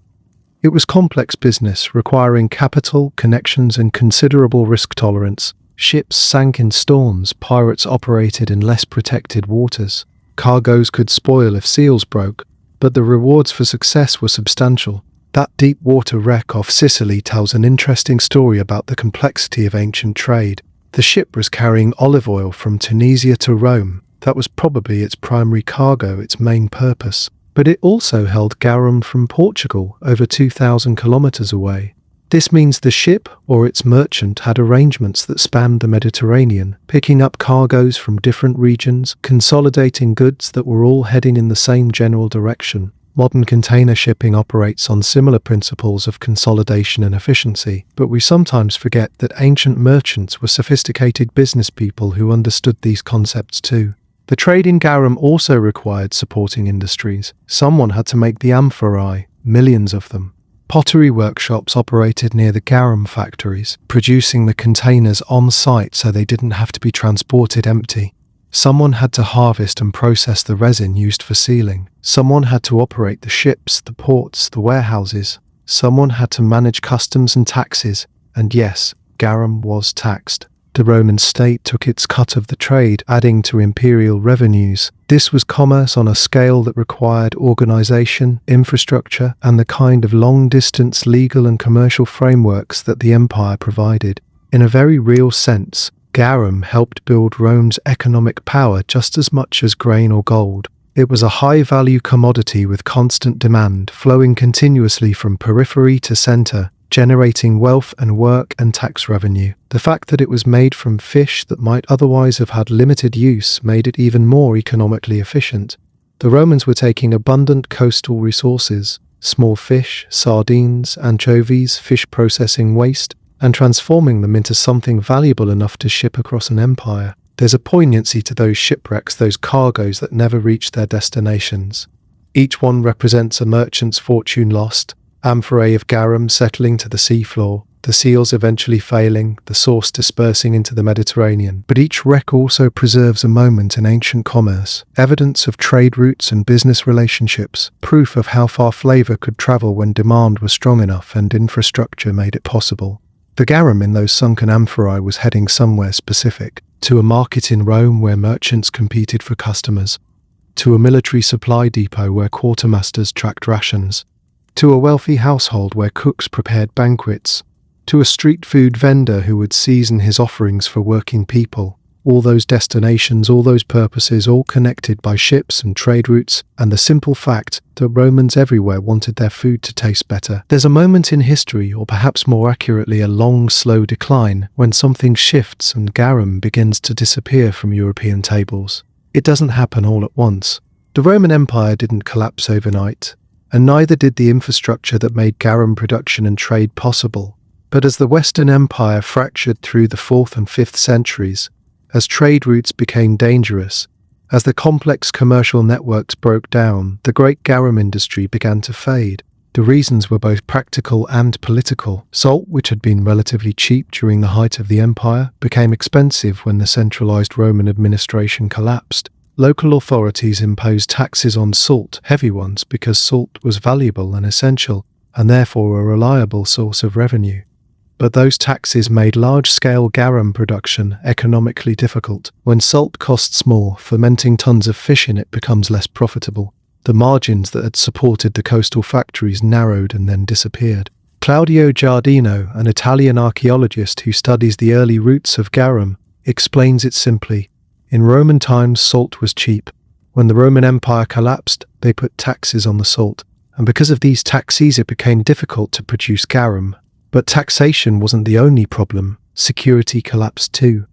It was complex business, requiring capital, connections, and considerable risk tolerance. Ships sank in storms, pirates operated in less protected waters. Cargoes could spoil if seals broke, but the rewards for success were substantial. That deep water wreck off Sicily tells an interesting story about the complexity of ancient trade. The ship was carrying olive oil from Tunisia to Rome. That was probably its primary cargo, its main purpose. But it also held garum from Portugal, over 2,000 kilometers away. This means the ship or its merchant had arrangements that spanned the Mediterranean, picking up cargoes from different regions, consolidating goods that were all heading in the same general direction. Modern container shipping operates on similar principles of consolidation and efficiency, but we sometimes forget that ancient merchants were sophisticated business people who understood these concepts too. The trade in garum also required supporting industries. Someone had to make the amphorae, millions of them. Pottery workshops operated near the garum factories, producing the containers on site so they didn't have to be transported empty. Someone had to harvest and process the resin used for sealing. Someone had to operate the ships, the ports, the warehouses. Someone had to manage customs and taxes. And yes, garum was taxed. The Roman state took its cut of the trade, adding to imperial revenues. This was commerce on a scale that required organization, infrastructure, and the kind of long-distance legal and commercial frameworks that the empire provided. In a very real sense, garum helped build Rome's economic power just as much as grain or gold. It was a high-value commodity with constant demand, flowing continuously from periphery to center, generating wealth and work and tax revenue. The fact that it was made from fish that might otherwise have had limited use made it even more economically efficient. The Romans were taking abundant coastal resources, small fish, sardines, anchovies, fish processing waste, and transforming them into something valuable enough to ship across an empire. There's a poignancy to those shipwrecks, those cargoes that never reached their destinations. Each one represents a merchant's fortune lost, amphorae of garum settling to the seafloor, the seals eventually failing, the sauce dispersing into the Mediterranean. But each wreck also preserves a moment in ancient commerce, evidence of trade routes and business relationships, proof of how far flavor could travel when demand was strong enough and infrastructure made it possible. The garum in those sunken amphorae was heading somewhere specific, to a market in Rome where merchants competed for customers, to a military supply depot where quartermasters tracked rations, to a wealthy household where cooks prepared banquets, to a street food vendor who would season his offerings for working people. All those destinations, all those purposes, all connected by ships and trade routes, and the simple fact that Romans everywhere wanted their food to taste better. There's a moment in history, or perhaps more accurately a long, slow decline, when something shifts and garum begins to disappear from European tables. It doesn't happen all at once. The Roman Empire didn't collapse overnight, and neither did the infrastructure that made garum production and trade possible. But as the Western Empire fractured through the 4th and 5th centuries, as trade routes became dangerous, as the complex commercial networks broke down, the great garum industry began to fade. The reasons were both practical and political. Salt, which had been relatively cheap during the height of the empire, became expensive when the centralized Roman administration collapsed. Local authorities imposed taxes on salt, heavy ones, because salt was valuable and essential, and therefore a reliable source of revenue. But those taxes made large-scale garum production economically difficult. When salt costs more, fermenting tons of fish in it becomes less profitable. The margins that had supported the coastal factories narrowed and then disappeared. Claudio Giardino, an Italian archaeologist who studies the early roots of garum, explains it simply. In Roman times, salt was cheap. When the Roman Empire collapsed, they put taxes on the salt, and because of these taxes it became difficult to produce garum. But taxation wasn't the only problem. Security collapsed too.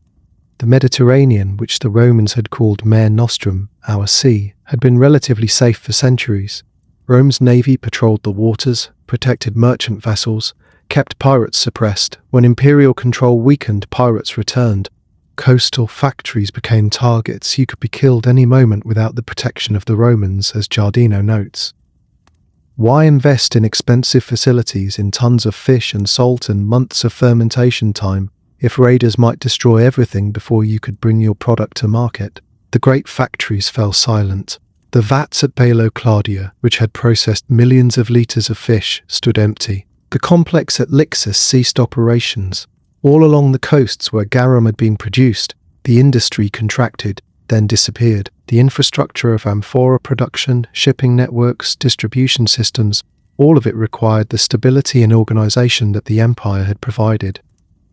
The Mediterranean, which the Romans had called Mare Nostrum, our sea, had been relatively safe for centuries. Rome's navy patrolled the waters, protected merchant vessels, kept pirates suppressed. When imperial control weakened, pirates returned. Coastal factories became targets. You could be killed any moment without the protection of the Romans, as Giardino notes. Why invest in expensive facilities, in tons of fish and salt and months of fermentation time, if raiders might destroy everything before you could bring your product to market? The great factories fell silent. The vats at Bailo Claudia, which had processed millions of litres of fish, stood empty. The complex at Lixus ceased operations. All along the coasts where garum had been produced, the industry contracted, then disappeared. The infrastructure of amphora production, shipping networks, distribution systems, all of it required the stability and organisation that the empire had provided.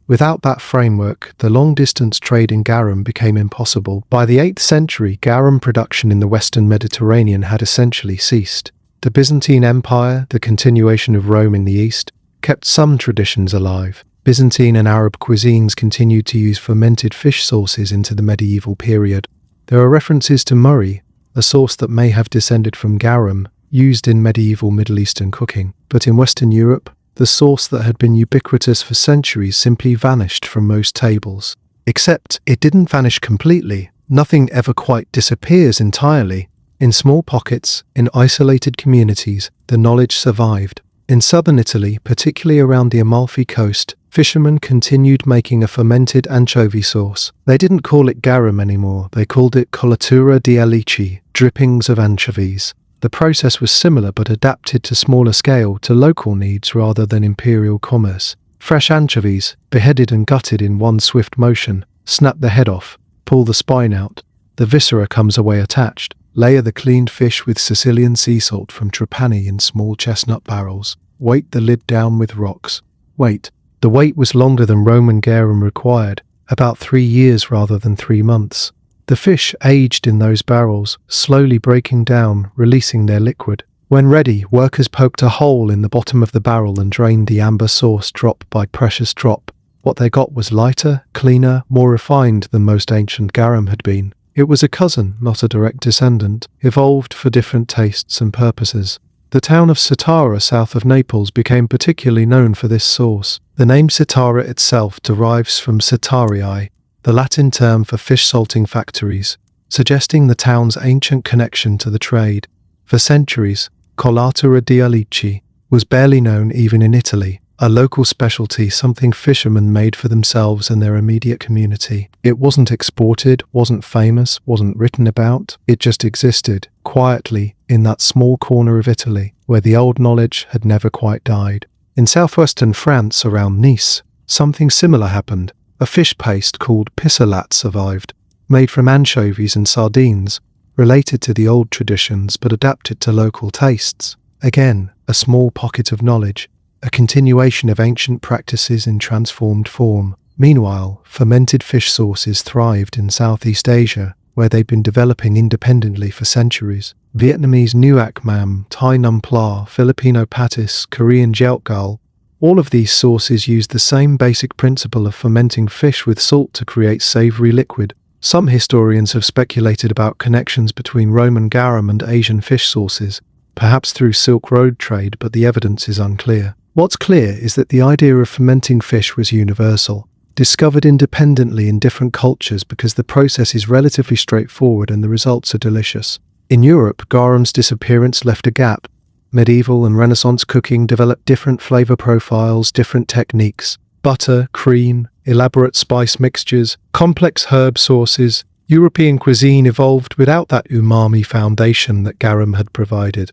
Without that framework, the long-distance trade in garum became impossible. By the 8th century, garum production in the western Mediterranean had essentially ceased. The Byzantine Empire, the continuation of Rome in the east, kept some traditions alive. Byzantine and Arab cuisines continued to use fermented fish sauces into the medieval period. There are references to murrey, a sauce that may have descended from garum, used in medieval Middle Eastern cooking. But in Western Europe, the sauce that had been ubiquitous for centuries simply vanished from most tables. Except it didn't vanish completely. Nothing ever quite disappears entirely. In small pockets, in isolated communities, the knowledge survived. In southern Italy, particularly around the Amalfi Coast, fishermen continued making a fermented anchovy sauce. They didn't call it garum anymore. They called it colatura di alici, drippings of anchovies. The process was similar but adapted to smaller scale, to local needs rather than imperial commerce. Fresh anchovies, beheaded and gutted in one swift motion. Snap the head off, pull the spine out. The viscera comes away attached. Layer the cleaned fish with Sicilian sea salt from Trapani in small chestnut barrels. Weight the lid down with rocks. Wait. The wait was longer than Roman garum required, about 3 years rather than 3 months. The fish aged in those barrels, slowly breaking down, releasing their liquid. When ready, workers poked a hole in the bottom of the barrel and drained the amber sauce drop by precious drop. What they got was lighter, cleaner, more refined than most ancient garum had been. It was a cousin, not a direct descendant, evolved for different tastes and purposes. The town of Sitara, south of Naples, became particularly known for this sauce. The name Sitara itself derives from sitarii, the Latin term for fish salting factories, suggesting the town's ancient connection to the trade. For centuries, colatura di alici was barely known even in Italy, a local specialty, something fishermen made for themselves and their immediate community. It wasn't exported, wasn't famous, wasn't written about. It just existed, quietly, in that small corner of Italy, where the old knowledge had never quite died. In southwestern France, around Nice, something similar happened. A fish paste called pisselat survived, made from anchovies and sardines, related to the old traditions but adapted to local tastes. Again, a small pocket of knowledge, a continuation of ancient practices in transformed form. Meanwhile, fermented fish sauces thrived in Southeast Asia, where they'd been developing independently for centuries. Vietnamese nuoc mam, Thai num pla, Filipino patis, Korean jeot gal. All of these sauces use the same basic principle of fermenting fish with salt to create savoury liquid. Some historians have speculated about connections between Roman garum and Asian fish sauces, perhaps through Silk Road trade, but the evidence is unclear. What's clear is that the idea of fermenting fish was universal, discovered independently in different cultures because the process is relatively straightforward and the results are delicious. In Europe, garum's disappearance left a gap. Medieval and Renaissance cooking developed different flavour profiles, different techniques. Butter, cream, elaborate spice mixtures, complex herb sauces. European cuisine evolved without that umami foundation that garum had provided.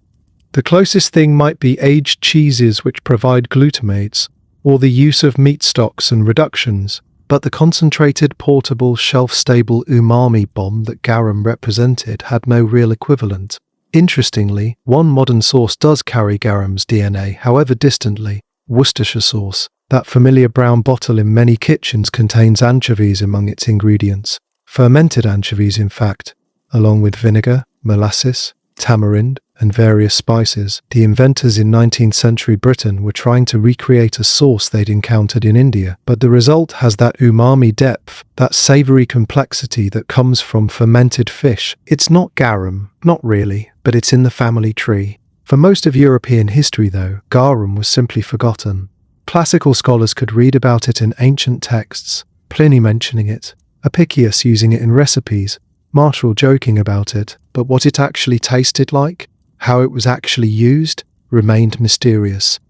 The closest thing might be aged cheeses which provide glutamates, or the use of meat stocks and reductions, but the concentrated, portable, shelf-stable umami bomb that garum represented had no real equivalent. Interestingly, one modern sauce does carry garum's DNA, however distantly. Worcestershire sauce. That familiar brown bottle in many kitchens contains anchovies among its ingredients. Fermented anchovies, in fact, along with vinegar, molasses, tamarind, and various spices. The inventors in 19th century Britain were trying to recreate a sauce they'd encountered in India, but the result has that umami depth, that savory complexity that comes from fermented fish. It's not garum, not really, but it's in the family tree. For most of European history, though, garum was simply forgotten. Classical scholars could read about it in ancient texts, Pliny mentioning it, Apicius using it in recipes, Martial joking about it, but what it actually tasted like, how it was actually used, remained mysterious.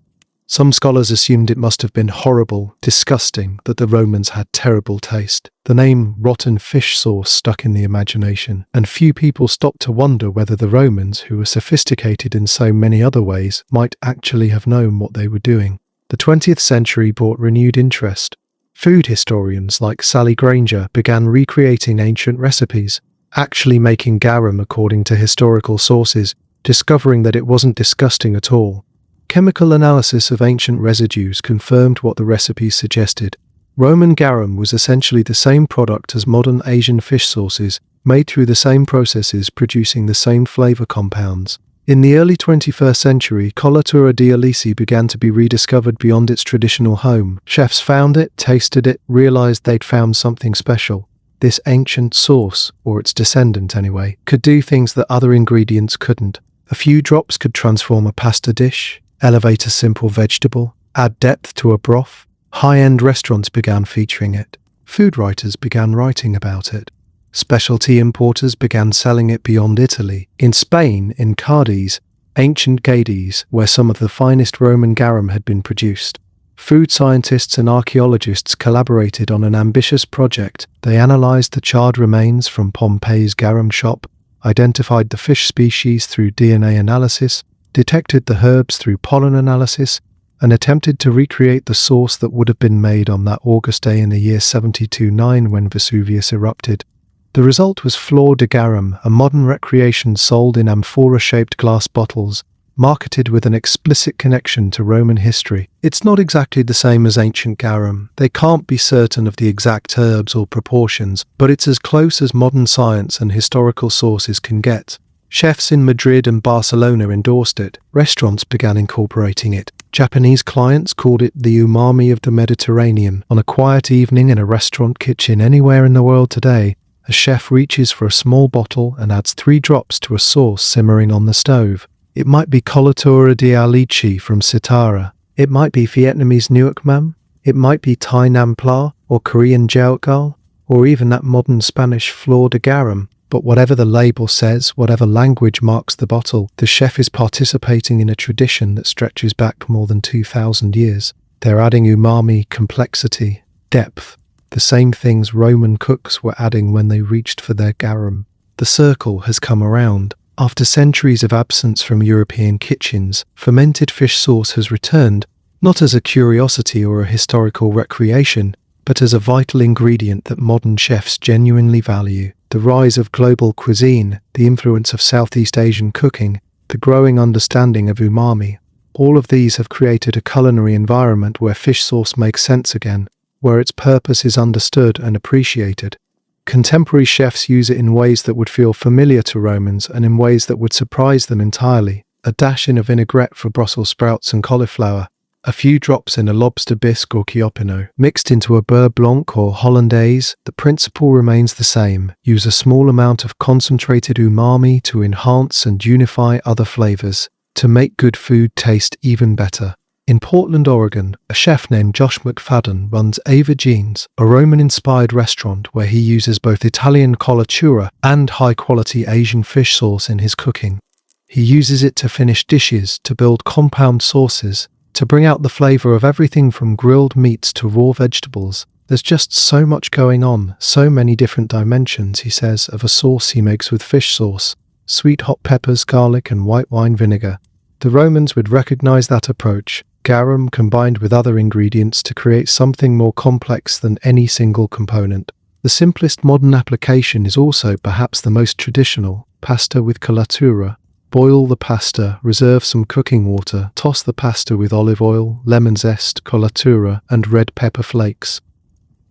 Some scholars assumed it must have been horrible, disgusting, that the Romans had terrible taste. The name rotten fish sauce stuck in the imagination, and few people stopped to wonder whether the Romans, who were sophisticated in so many other ways, might actually have known what they were doing. The 20th century brought renewed interest. Food historians like Sally Granger began recreating ancient recipes, actually making garum according to historical sources, discovering that it wasn't disgusting at all. Chemical analysis of ancient residues confirmed what the recipes suggested. Roman garum was essentially the same product as modern Asian fish sauces, made through the same processes producing the same flavor compounds. In the early 21st century, colatura di Alisi began to be rediscovered beyond its traditional home. Chefs found it, tasted it, realized they'd found something special. This ancient sauce, or its descendant anyway, could do things that other ingredients couldn't. A few drops could transform a pasta dish, elevate a simple vegetable, add depth to a broth. High-end restaurants began featuring it. Food writers began writing about it. Specialty importers began selling it beyond Italy. In Spain, in Cadiz, ancient Gades, where some of the finest Roman garum had been produced. Food scientists and archaeologists collaborated on an ambitious project. They analyzed the charred remains from Pompeii's garum shop, identified the fish species through DNA analysis, detected the herbs through pollen analysis, and attempted to recreate the sauce that would have been made on that August day in the year 729 when Vesuvius erupted. The result was flor de garum, a modern recreation sold in amphora-shaped glass bottles, marketed with an explicit connection to Roman history. It's not exactly the same as ancient garum. They can't be certain of the exact herbs or proportions, but it's as close as modern science and historical sources can get. Chefs in Madrid and Barcelona endorsed it. Restaurants began incorporating it. Japanese clients called it the umami of the Mediterranean. On a quiet evening in a restaurant kitchen anywhere in the world today, a chef reaches for a small bottle and adds 3 drops to a sauce simmering on the stove. It might be colatura di alici from Sitara. It might be Vietnamese nuoc mam. It might be Thai nam pla or Korean jiaogal, or even that modern Spanish flor de garum. But whatever the label says, whatever language marks the bottle, the chef is participating in a tradition that stretches back more than 2,000 years. They're adding umami, complexity, depth, the same things Roman cooks were adding when they reached for their garum. The circle has come around. After centuries of absence from European kitchens, fermented fish sauce has returned, not as a curiosity or a historical recreation, but as a vital ingredient that modern chefs genuinely value. The rise of global cuisine, the influence of Southeast Asian cooking, the growing understanding of umami, all of these have created a culinary environment where fish sauce makes sense again, where its purpose is understood and appreciated. Contemporary chefs use it in ways that would feel familiar to Romans and in ways that would surprise them entirely. A dash in a vinaigrette for Brussels sprouts and cauliflower, a few drops in a lobster bisque or chiopino, mixed into a beurre blanc or hollandaise. The principle remains the same. Use a small amount of concentrated umami to enhance and unify other flavors, to make good food taste even better. In Portland, Oregon, a chef named Josh McFadden runs Ava Jeans, a Roman-inspired restaurant where he uses both Italian colatura and high-quality Asian fish sauce in his cooking. He uses it to finish dishes, to build compound sauces, to bring out the flavor of everything from grilled meats to raw vegetables. There's just so much going on, so many different dimensions, he says, of a sauce he makes with fish sauce, sweet hot peppers, garlic, and white wine vinegar. The Romans would recognize that approach, garum combined with other ingredients to create something more complex than any single component. The simplest modern application is also perhaps the most traditional, pasta with colatura, Boil the pasta, reserve some cooking water, toss the pasta with olive oil, lemon zest, colatura, and red pepper flakes.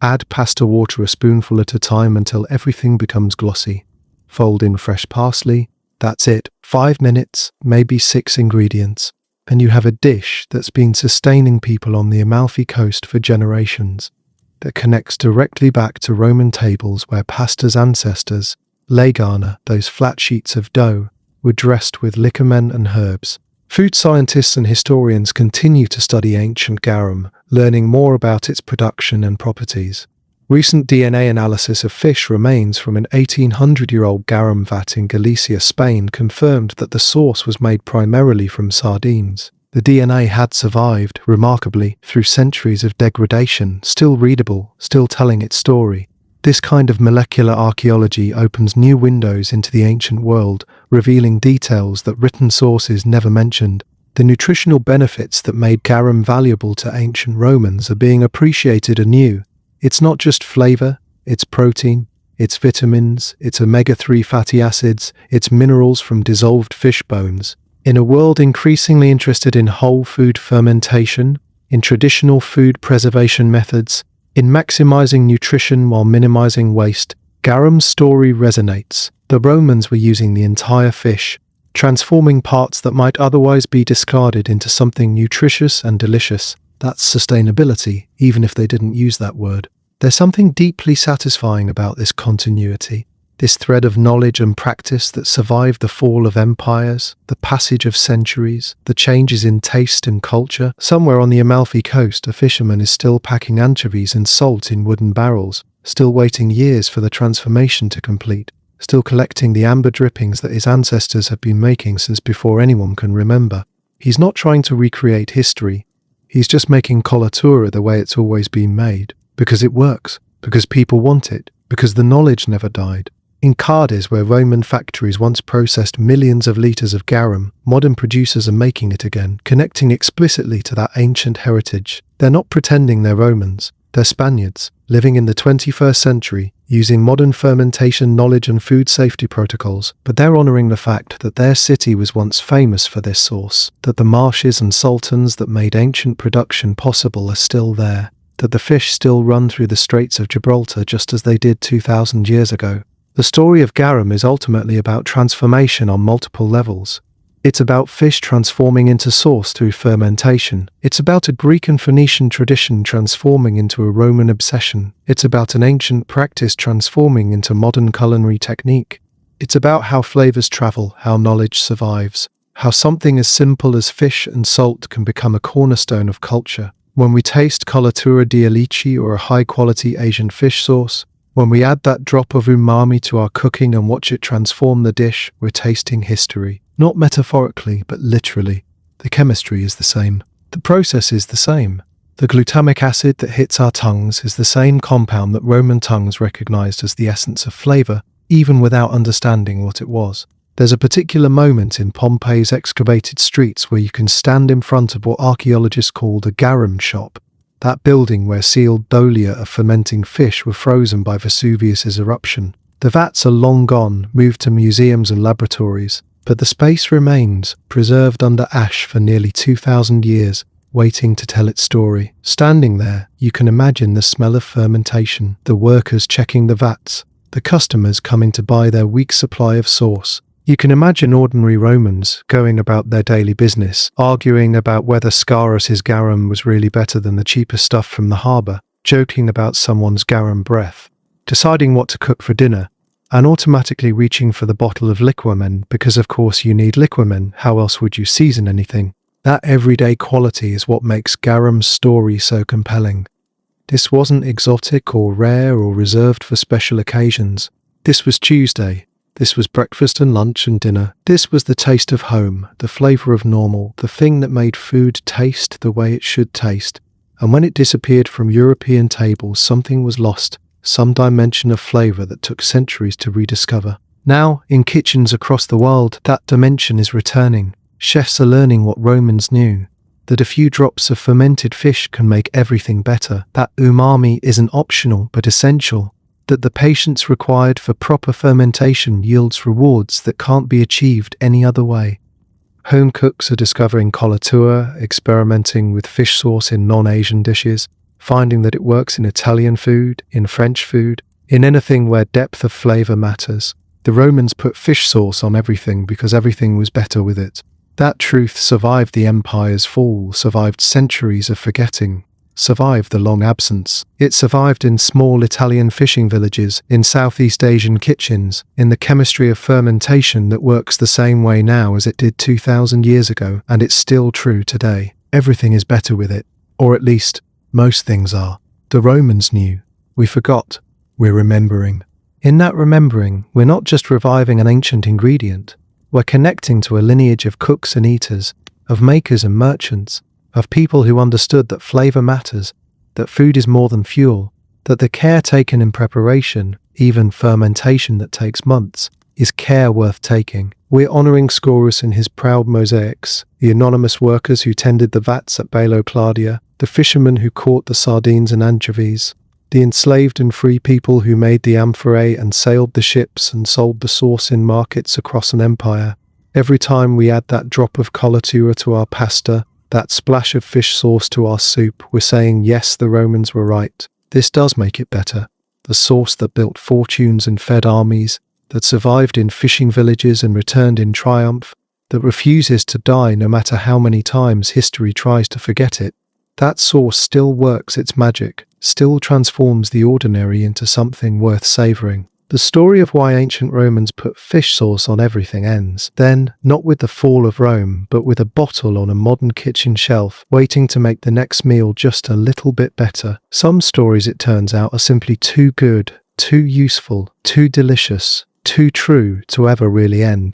Add pasta water a spoonful at a time until everything becomes glossy. Fold in fresh parsley. That's it. 5 minutes, maybe 6 ingredients. And you have a dish that's been sustaining people on the Amalfi Coast for generations, that connects directly back to Roman tables where pasta's ancestors, legana, those flat sheets of dough, were dressed with liquamen and herbs. Food scientists and historians continue to study ancient garum, learning more about its production and properties. Recent DNA analysis of fish remains from an 1800-year-old garum vat in Galicia, Spain, confirmed that the sauce was made primarily from sardines. The DNA had survived, remarkably, through centuries of degradation, still readable, still telling its story. This kind of molecular archaeology opens new windows into the ancient world, revealing details that written sources never mentioned. The nutritional benefits that made garum valuable to ancient Romans are being appreciated anew. It's not just flavor, it's protein, it's vitamins, it's omega-3 fatty acids, it's minerals from dissolved fish bones. In a world increasingly interested in whole food fermentation, in traditional food preservation methods, in maximizing nutrition while minimizing waste, garum's story resonates. The Romans were using the entire fish, transforming parts that might otherwise be discarded into something nutritious and delicious. That's sustainability, even if they didn't use that word. There's something deeply satisfying about this continuity, this thread of knowledge and practice that survived the fall of empires, the passage of centuries, the changes in taste and culture. Somewhere on the Amalfi Coast, a fisherman is still packing anchovies and salt in wooden barrels, still waiting years for the transformation to complete, still collecting the amber drippings that his ancestors have been making since before anyone can remember. He's not trying to recreate history. He's just making colatura the way it's always been made, because it works, because people want it, because the knowledge never died. In Cadiz, where Roman factories once processed millions of litres of garum, modern producers are making it again, connecting explicitly to that ancient heritage. They're not pretending they're Romans, they're Spaniards, living in the 21st century, using modern fermentation knowledge and food safety protocols, but they're honouring the fact that their city was once famous for this sauce, that the marshes and sultans that made ancient production possible are still there, that the fish still run through the Straits of Gibraltar just as they did 2,000 years ago. The story of garum is ultimately about transformation on multiple levels. It's about fish transforming into sauce through fermentation. It's about a Greek and Phoenician tradition transforming into a Roman obsession. It's about an ancient practice transforming into modern culinary technique. It's about how flavors travel, how knowledge survives, how something as simple as fish and salt can become a cornerstone of culture. When we taste colatura di alici or a high-quality Asian fish sauce, when we add that drop of umami to our cooking and watch it transform the dish, we're tasting history. Not metaphorically, but literally. The chemistry is the same. The process is the same. The glutamic acid that hits our tongues is the same compound that Roman tongues recognized as the essence of flavor, even without understanding what it was. There's a particular moment in Pompeii's excavated streets where you can stand in front of what archaeologists call the garum shop, that building where sealed dolia of fermenting fish were frozen by Vesuvius's eruption. The vats are long gone, moved to museums and laboratories, but the space remains, preserved under ash for nearly 2,000 years, waiting to tell its story. Standing there, you can imagine the smell of fermentation, the workers checking the vats, the customers coming to buy their week's supply of sauce. You can imagine ordinary Romans going about their daily business, arguing about whether Scarus's garum was really better than the cheaper stuff from the harbour, joking about someone's garum breath, deciding what to cook for dinner, and automatically reaching for the bottle of liquamen because of course you need liquamen, how else would you season anything? That everyday quality is what makes garum's story so compelling. This wasn't exotic or rare or reserved for special occasions. This was Tuesday. This was breakfast and lunch and dinner. This was the taste of home, the flavour of normal, the thing that made food taste the way it should taste. And when it disappeared from European tables, something was lost, some dimension of flavour that took centuries to rediscover. Now, in kitchens across the world, that dimension is returning. Chefs are learning what Romans knew, that a few drops of fermented fish can make everything better. That umami isn't optional, but essential. that the patience required for proper fermentation yields rewards that can't be achieved any other way. Home cooks are discovering colatura, experimenting with fish sauce in non-Asian dishes, finding that it works in Italian food, in French food, in anything where depth of flavor matters. The Romans put fish sauce on everything because everything was better with it. That truth survived the empire's fall, survived centuries of forgetting, survived the long absence. It survived in small Italian fishing villages, in Southeast Asian kitchens, in the chemistry of fermentation that works the same way now as it did 2,000 years ago, and it's still true today. Everything is better with it, or at least, most things are. The Romans knew. We forgot. We're remembering. In that remembering, we're not just reviving an ancient ingredient. We're connecting to a lineage of cooks and eaters, of makers and merchants, of people who understood that flavor matters, that food is more than fuel, that the care taken in preparation, even fermentation that takes months, is care worth taking. We're honoring Scaurus in his proud mosaics, the anonymous workers who tended the vats at Bailo Claudia, the fishermen who caught the sardines and anchovies, the enslaved and free people who made the amphorae and sailed the ships and sold the sauce in markets across an empire. Every time we add that drop of colatura to our pasta, that splash of fish sauce to our soup, we're saying, yes, the Romans were right. This does make it better. The sauce that built fortunes and fed armies, that survived in fishing villages and returned in triumph, that refuses to die no matter how many times history tries to forget it. That sauce still works its magic, still transforms the ordinary into something worth savoring. The story of why ancient Romans put fish sauce on everything ends, then, not with the fall of Rome, but with a bottle on a modern kitchen shelf, waiting to make the next meal just a little bit better. Some stories, it turns out, are simply too good, too useful, too delicious, too true to ever really end.